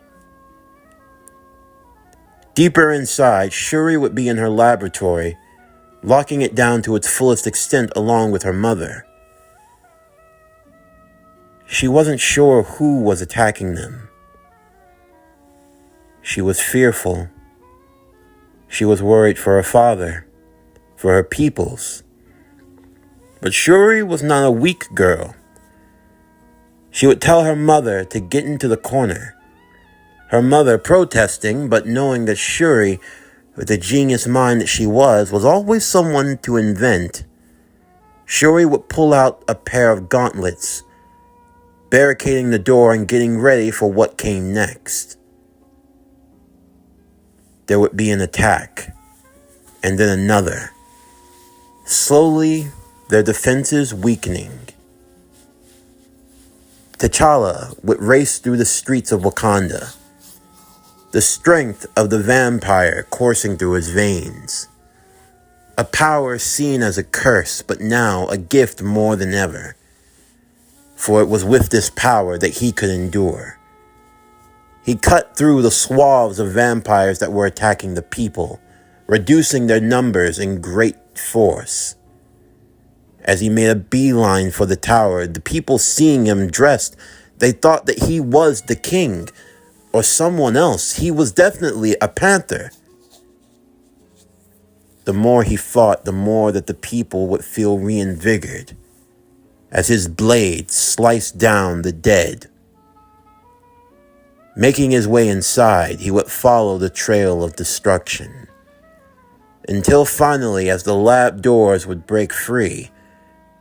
Deeper inside, Shuri would be in her laboratory, locking it down to its fullest extent along with her mother. She wasn't sure who was attacking them. She was fearful. She was worried for her father, for her peoples. But Shuri was not a weak girl. She would tell her mother to get into the corner. Her mother protesting, but knowing that Shuri, with the genius mind that she was always someone to invent. Shuri would pull out a pair of gauntlets, barricading the door and getting ready for what came next. There would be an attack, and then another. Slowly, their defenses weakening. T'Challa would race through the streets of Wakanda, the strength of the vampire coursing through his veins. A power seen as a curse, but now a gift more than ever. For it was with this power that he could endure. He cut through the swaths of vampires that were attacking the people, reducing their numbers in great force. As he made a beeline for the tower, the people seeing him dressed, they thought that he was the king, or someone else. He was definitely a panther. The more he fought, the more that the people would feel reinvigorated, as his blade sliced down the dead. Making his way inside, he would follow the trail of destruction, until finally, as the lab doors would break free,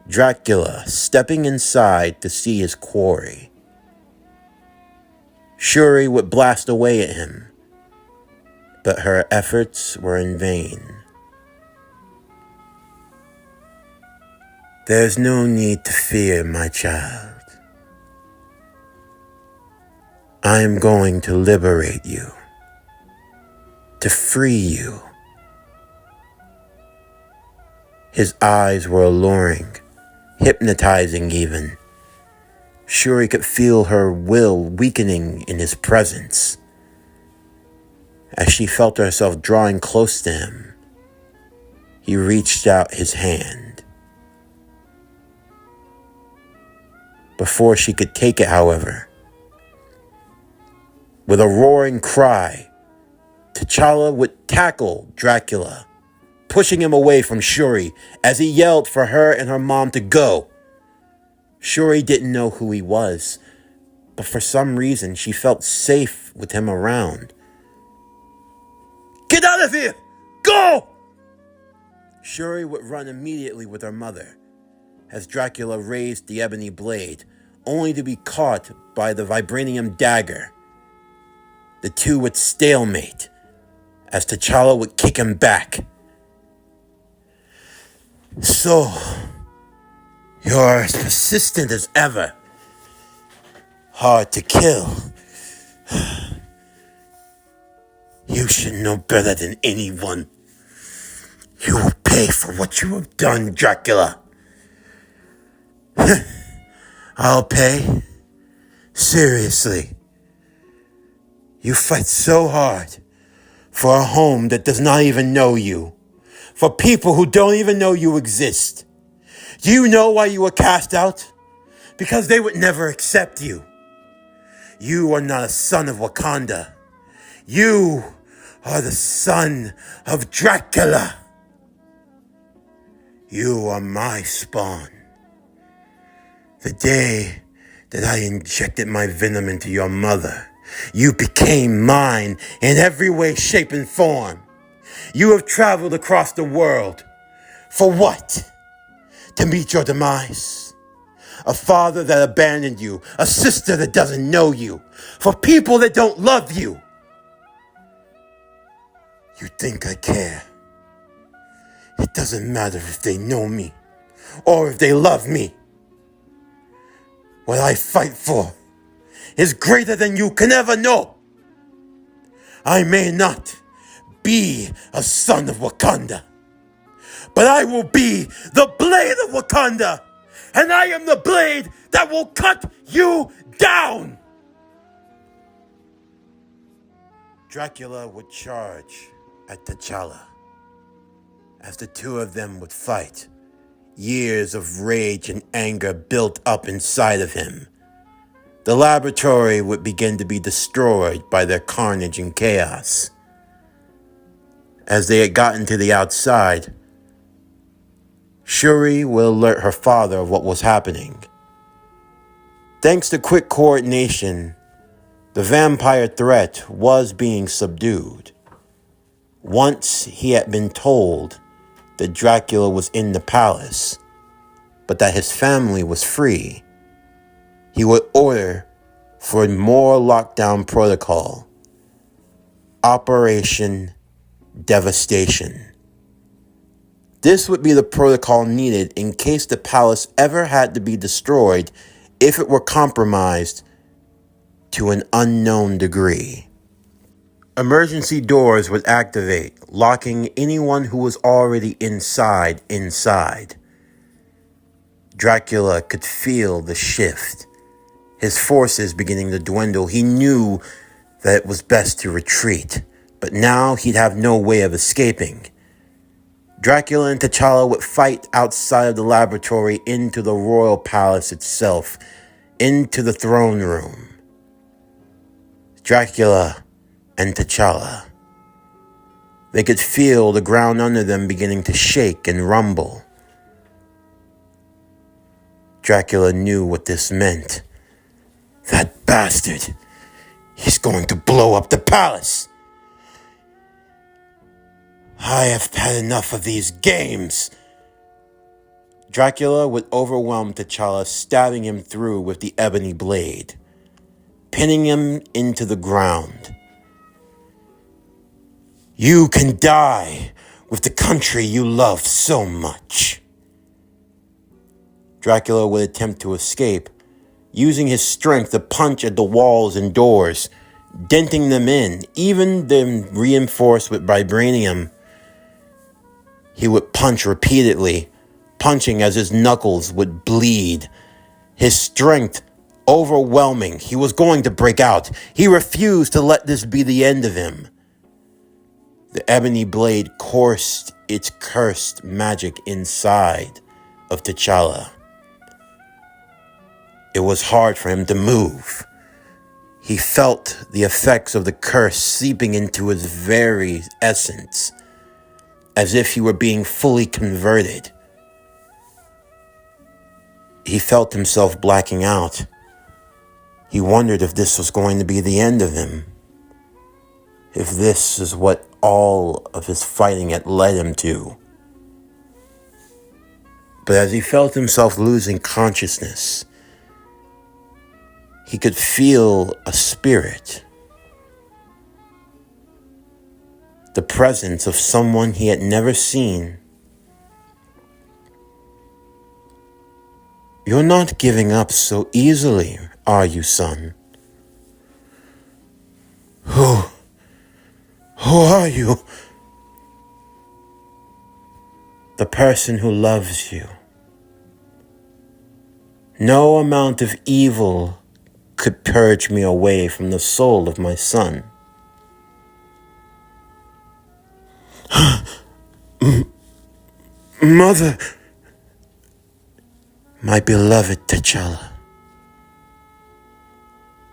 Dracula stepping inside to see his quarry. Shuri would blast away at him, but her efforts were in vain. There's no need to fear, my child. I am going to liberate you, to free you. His eyes were alluring, hypnotizing even. Shuri could feel her will weakening in his presence. As she felt herself drawing close to him, he reached out his hand. Before she could take it, however, with a roaring cry, T'Challa would tackle Dracula, pushing him away from Shuri as he yelled for her and her mom to go. Shuri didn't know who he was, but for some reason she felt safe with him around. Get out of here! Go! Shuri would run immediately with her mother, as Dracula raised the ebony blade, only to be caught by the vibranium dagger. The two would stalemate, as T'Challa would kick him back. So, you're as persistent as ever. Hard to kill. You should know better than anyone. You will pay for what you have done, Dracula. I'll pay? Seriously. You fight so hard for a home that does not even know you. For people who don't even know you exist. Do you know why you were cast out? Because they would never accept you. You are not a son of Wakanda. You are the son of Dracula. You are my spawn. The day that I injected my venom into your mother, you became mine in every way, shape, and form. You have traveled across the world. For what? To meet your demise? A father that abandoned you. A sister that doesn't know you. For people that don't love you. You think I care? It doesn't matter if they know me or if they love me. What I fight for is greater than you can ever know. I may not be a son of Wakanda, but I will be the blade of Wakanda, and I am the blade that will cut you down. Dracula would charge at T'Challa. As the two of them would fight, years of rage and anger built up inside of him. The laboratory would begin to be destroyed by their carnage and chaos. As they had gotten to the outside, Shuri will alert her father of what was happening. Thanks to quick coordination, the vampire threat was being subdued. Once he had been told that Dracula was in the palace, but that his family was free, he would order for more lockdown protocol. Operation Devastation. This would be the protocol needed in case the palace ever had to be destroyed if it were compromised to an unknown degree. Emergency doors would activate, locking anyone who was already inside. Dracula could feel the shift. His forces beginning to dwindle. He knew that it was best to retreat, but now he'd have no way of escaping. Dracula and T'Challa would fight outside of the laboratory into the royal palace itself, into the throne room. Dracula and T'Challa. They could feel the ground under them beginning to shake and rumble. Dracula knew what this meant. That bastard, he's going to blow up the palace. I have had enough of these games. Dracula would overwhelm T'Challa, stabbing him through with the ebony blade, pinning him into the ground. You can die with the country you love so much. Dracula would attempt to escape, using his strength to punch at the walls and doors, denting them in, even them reinforced with vibranium. He would punch repeatedly, punching as his knuckles would bleed. His strength overwhelming. He was going to break out. He refused to let this be the end of him. The ebony blade coursed its cursed magic inside of T'Challa. It was hard for him to move. He felt the effects of the curse seeping into his very essence, as if he were being fully converted. He felt himself blacking out. He wondered if this was going to be the end of him. If this is what all of his fighting had led him to. But as he felt himself losing consciousness, he could feel a spirit, the presence of someone he had never seen. "You're not giving up so easily, are you, son? Who are you?" "The person who loves you. No amount of evil could purge me away from the soul of my son." "Mother, my beloved T'Challa,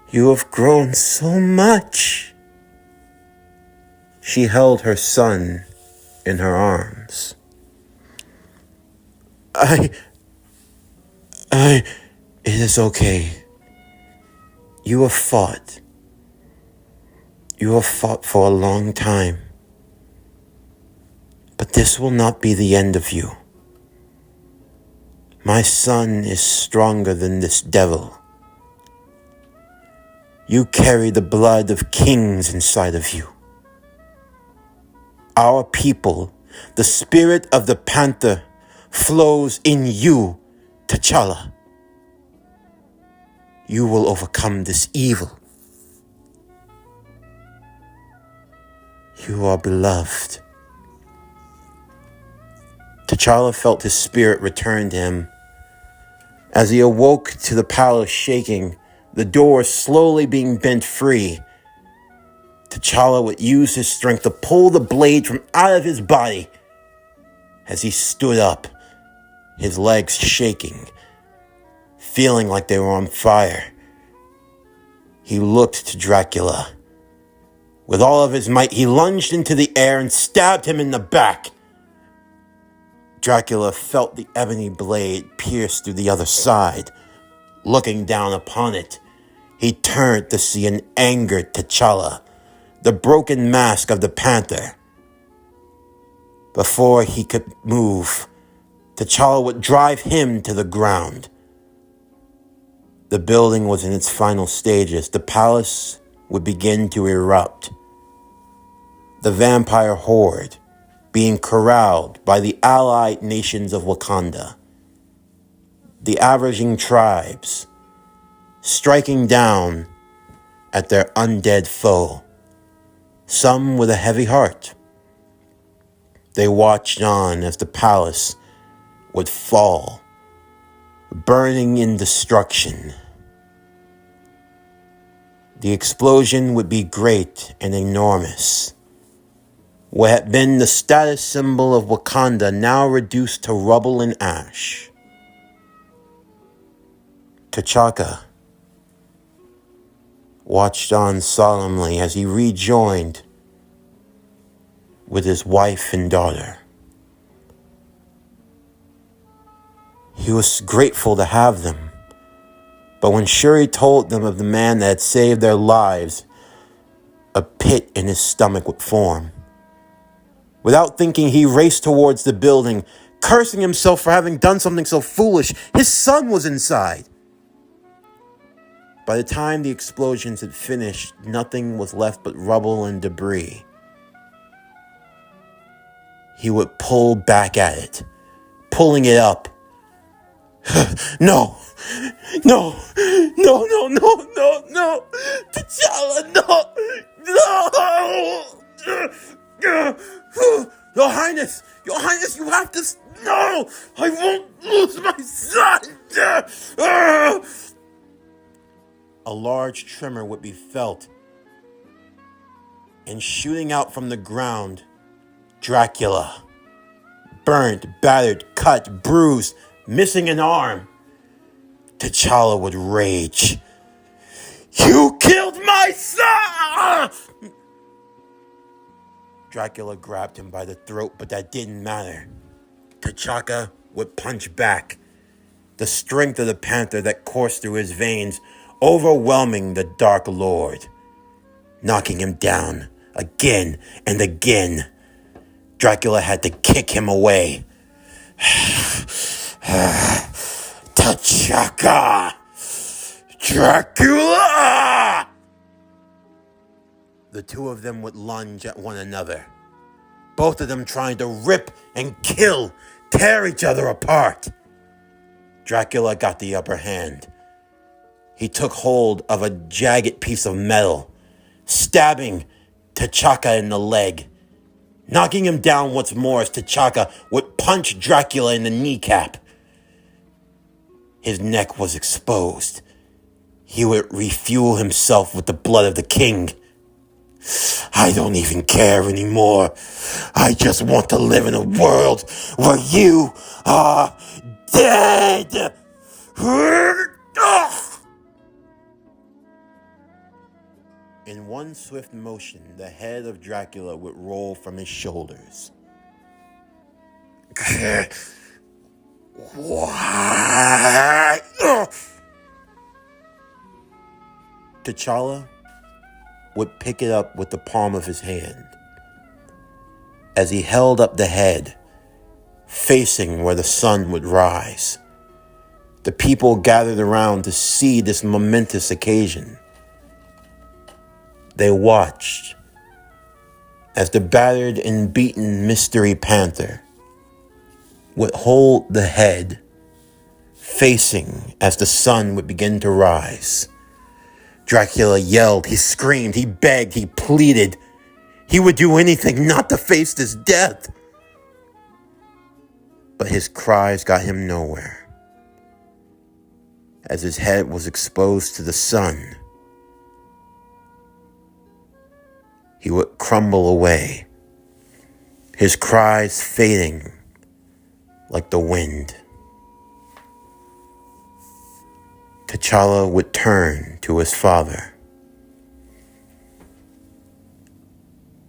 you have grown so much." She held her son in her arms. It is okay. You have fought. You have fought for a long time. But this will not be the end of you. My son is stronger than this devil. You carry the blood of kings inside of you. Our people, the spirit of the panther, flows in you, T'Challa. You will overcome this evil. You are beloved. T'Challa felt his spirit return to him. As he awoke to the palace shaking, the door slowly being bent free, T'Challa would use his strength to pull the blade from out of his body. As he stood up, his legs shaking, feeling like they were on fire, he looked to Dracula. With all of his might, he lunged into the air and stabbed him in the back. Dracula felt the ebony blade pierce through the other side. Looking down upon it, he turned to see an angered T'Challa, the broken mask of the panther. Before he could move, T'Challa would drive him to the ground. The building was in its final stages. The palace would begin to erupt. The vampire horde being corralled by the allied nations of Wakanda. The averaging tribes striking down at their undead foe, some with a heavy heart. They watched on as the palace would fall, burning in destruction. The explosion would be great and enormous. What had been the status symbol of Wakanda now reduced to rubble and ash. T'Chaka watched on solemnly as he rejoined with his wife and daughter. He was grateful to have them, but when Shuri told them of the man that had saved their lives, a pit in his stomach would form. Without thinking, he raced towards the building, cursing himself for having done something so foolish. His son was inside. By the time the explosions had finished, nothing was left but rubble and debris. He would pull back at it, pulling it up. No! No! No, no, no, no, no! T'Challa, no! No! Your Highness! Your Highness, you have to... No! I won't lose my son! A large tremor would be felt, and shooting out from the ground, Dracula. Burnt, battered, cut, bruised, missing an arm. T'Challa would rage. You killed my son! Dracula grabbed him by the throat, but that didn't matter. T'Chaka would punch back, the strength of the panther that coursed through his veins, overwhelming the Dark Lord, knocking him down again and again. Dracula had to kick him away. Dracula! The two of them would lunge at one another, both of them trying to rip and kill, tear each other apart. Dracula got the upper hand. He took hold of a jagged piece of metal, stabbing T'Chaka in the leg, knocking him down once more as T'Chaka would punch Dracula in the kneecap. His neck was exposed. He would refuel himself with the blood of the king. I don't even care anymore. I just want to live in a world where you are dead. In one swift motion, the head of Dracula would roll from his shoulders. What? T'Challa would pick it up with the palm of his hand. As he held up the head, facing where the sun would rise, the people gathered around to see this momentous occasion. They watched as the battered and beaten Mystery Panther would hold the head facing as the sun would begin to rise. Dracula yelled, he screamed, he begged, he pleaded. He would do anything not to face this death. But his cries got him nowhere. As his head was exposed to the sun, he would crumble away, his cries fading like the wind. T'Challa would turn to his father.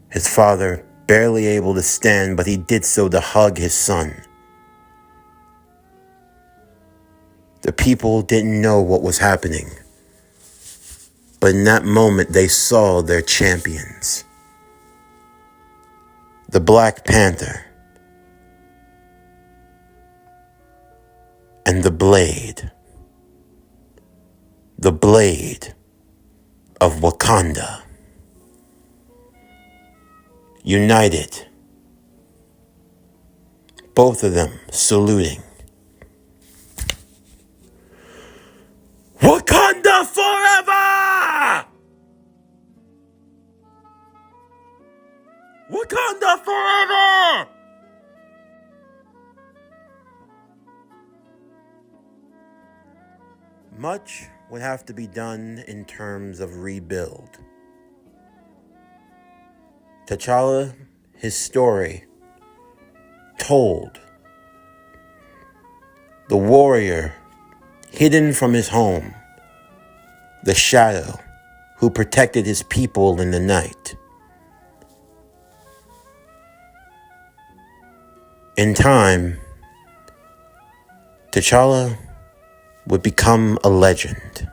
His father, barely able to stand, but he did so to hug his son. The people didn't know what was happening, but in that moment they saw their champions. The Black Panther and the Blade of Wakanda, united, both of them saluting. Wakanda forever! Wakanda forever! Much would have to be done in terms of rebuild. T'Challa, his story, told. The warrior, hidden from his home. The shadow, who protected his people in the night. In time, T'Challa would become a legend.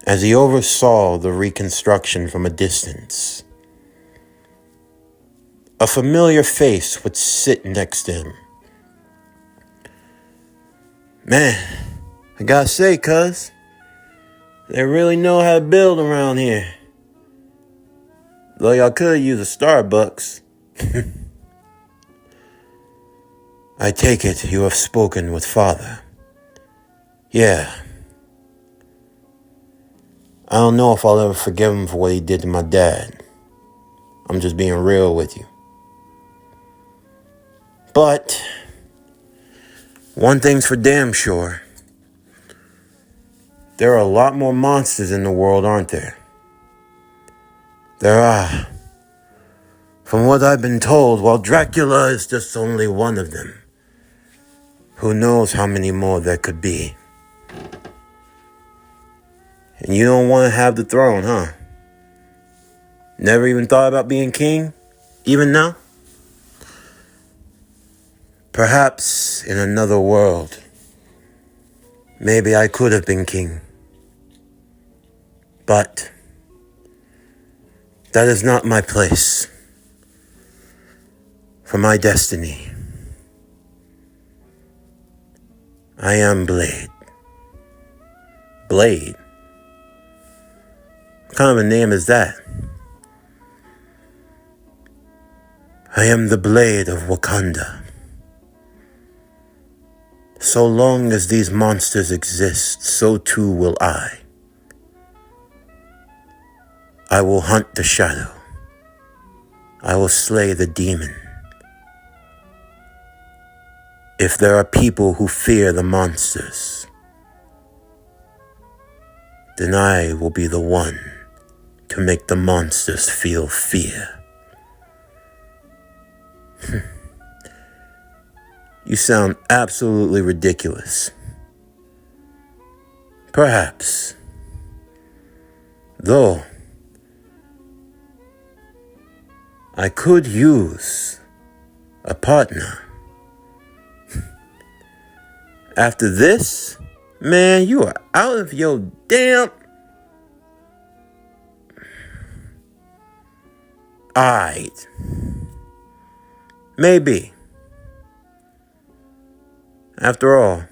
As he oversaw the reconstruction from a distance, a familiar face would sit next to him. Man, I gotta say, cuz, they really know how to build around here. Though y'all could use a Starbucks. I take it you have spoken with Father. Yeah. I don't know if I'll ever forgive him for what he did to my dad. I'm just being real with you. But one thing's for damn sure. There are a lot more monsters in the world, aren't there? There are. From what I've been told, while Dracula is just only one of them. Who knows how many more there could be? And you don't want to have the throne, huh? Never even thought about being king? Even now? Perhaps in another world, maybe I could have been king. But that is not my place. For my destiny, I am Blade. Blade? What kind of a name is that? I am the Blade of Wakanda. So long as these monsters exist, so too will I. I will hunt the shadow. I will slay the demon. If there are people who fear the monsters, then I will be the one to make the monsters feel fear. You sound absolutely ridiculous. Perhaps. Though, I could use a partner. After this, man, you are out of your damn... Alright. Maybe. After all,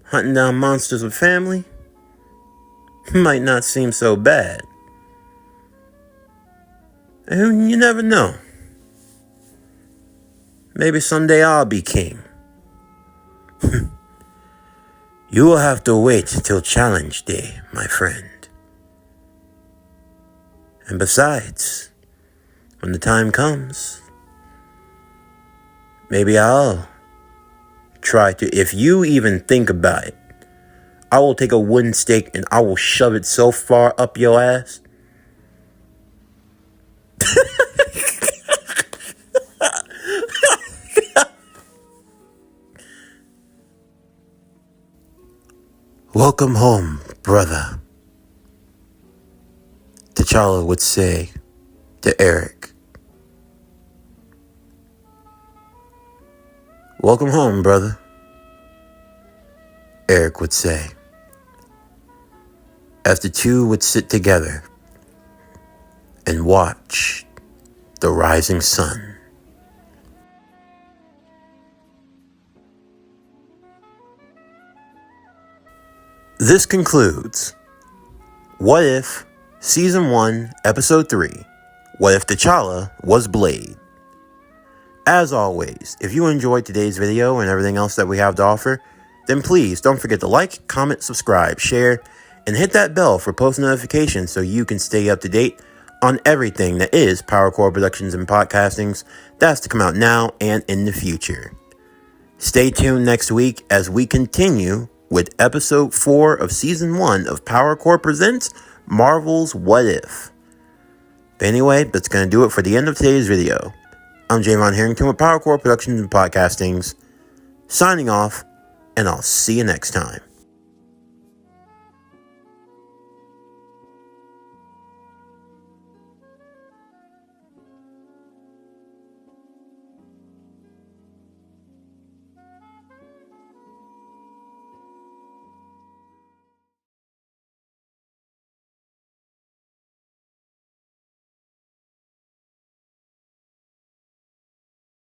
hunting down monsters with family might not seem so bad. And you never know. Maybe someday I'll be king. You will have to wait till Challenge Day, my friend. And besides, when the time comes, maybe I'll try to, if you even think about it, I will take a wooden stake and I will shove it so far up your ass. Welcome home, brother, T'Challa would say to Eric. Welcome home, brother, Eric would say, as the two would sit together and watch the rising sun. This concludes What If Season 1, Episode 3, What If T'Challa Was Blade? As always, if you enjoyed today's video and everything else that we have to offer, then please don't forget to like, comment, subscribe, share, and hit that bell for post notifications so you can stay up to date on everything that is PowerCore Productions and Podcastings that's to come out now and in the future. Stay tuned next week as we continue with Episode 4 of Season 1 of PowerCore Presents Marvel's What If. But anyway, that's going to do it for the end of today's video. I'm Javon Harrington with PowerCore Productions and Podcastings, signing off, and I'll see you next time.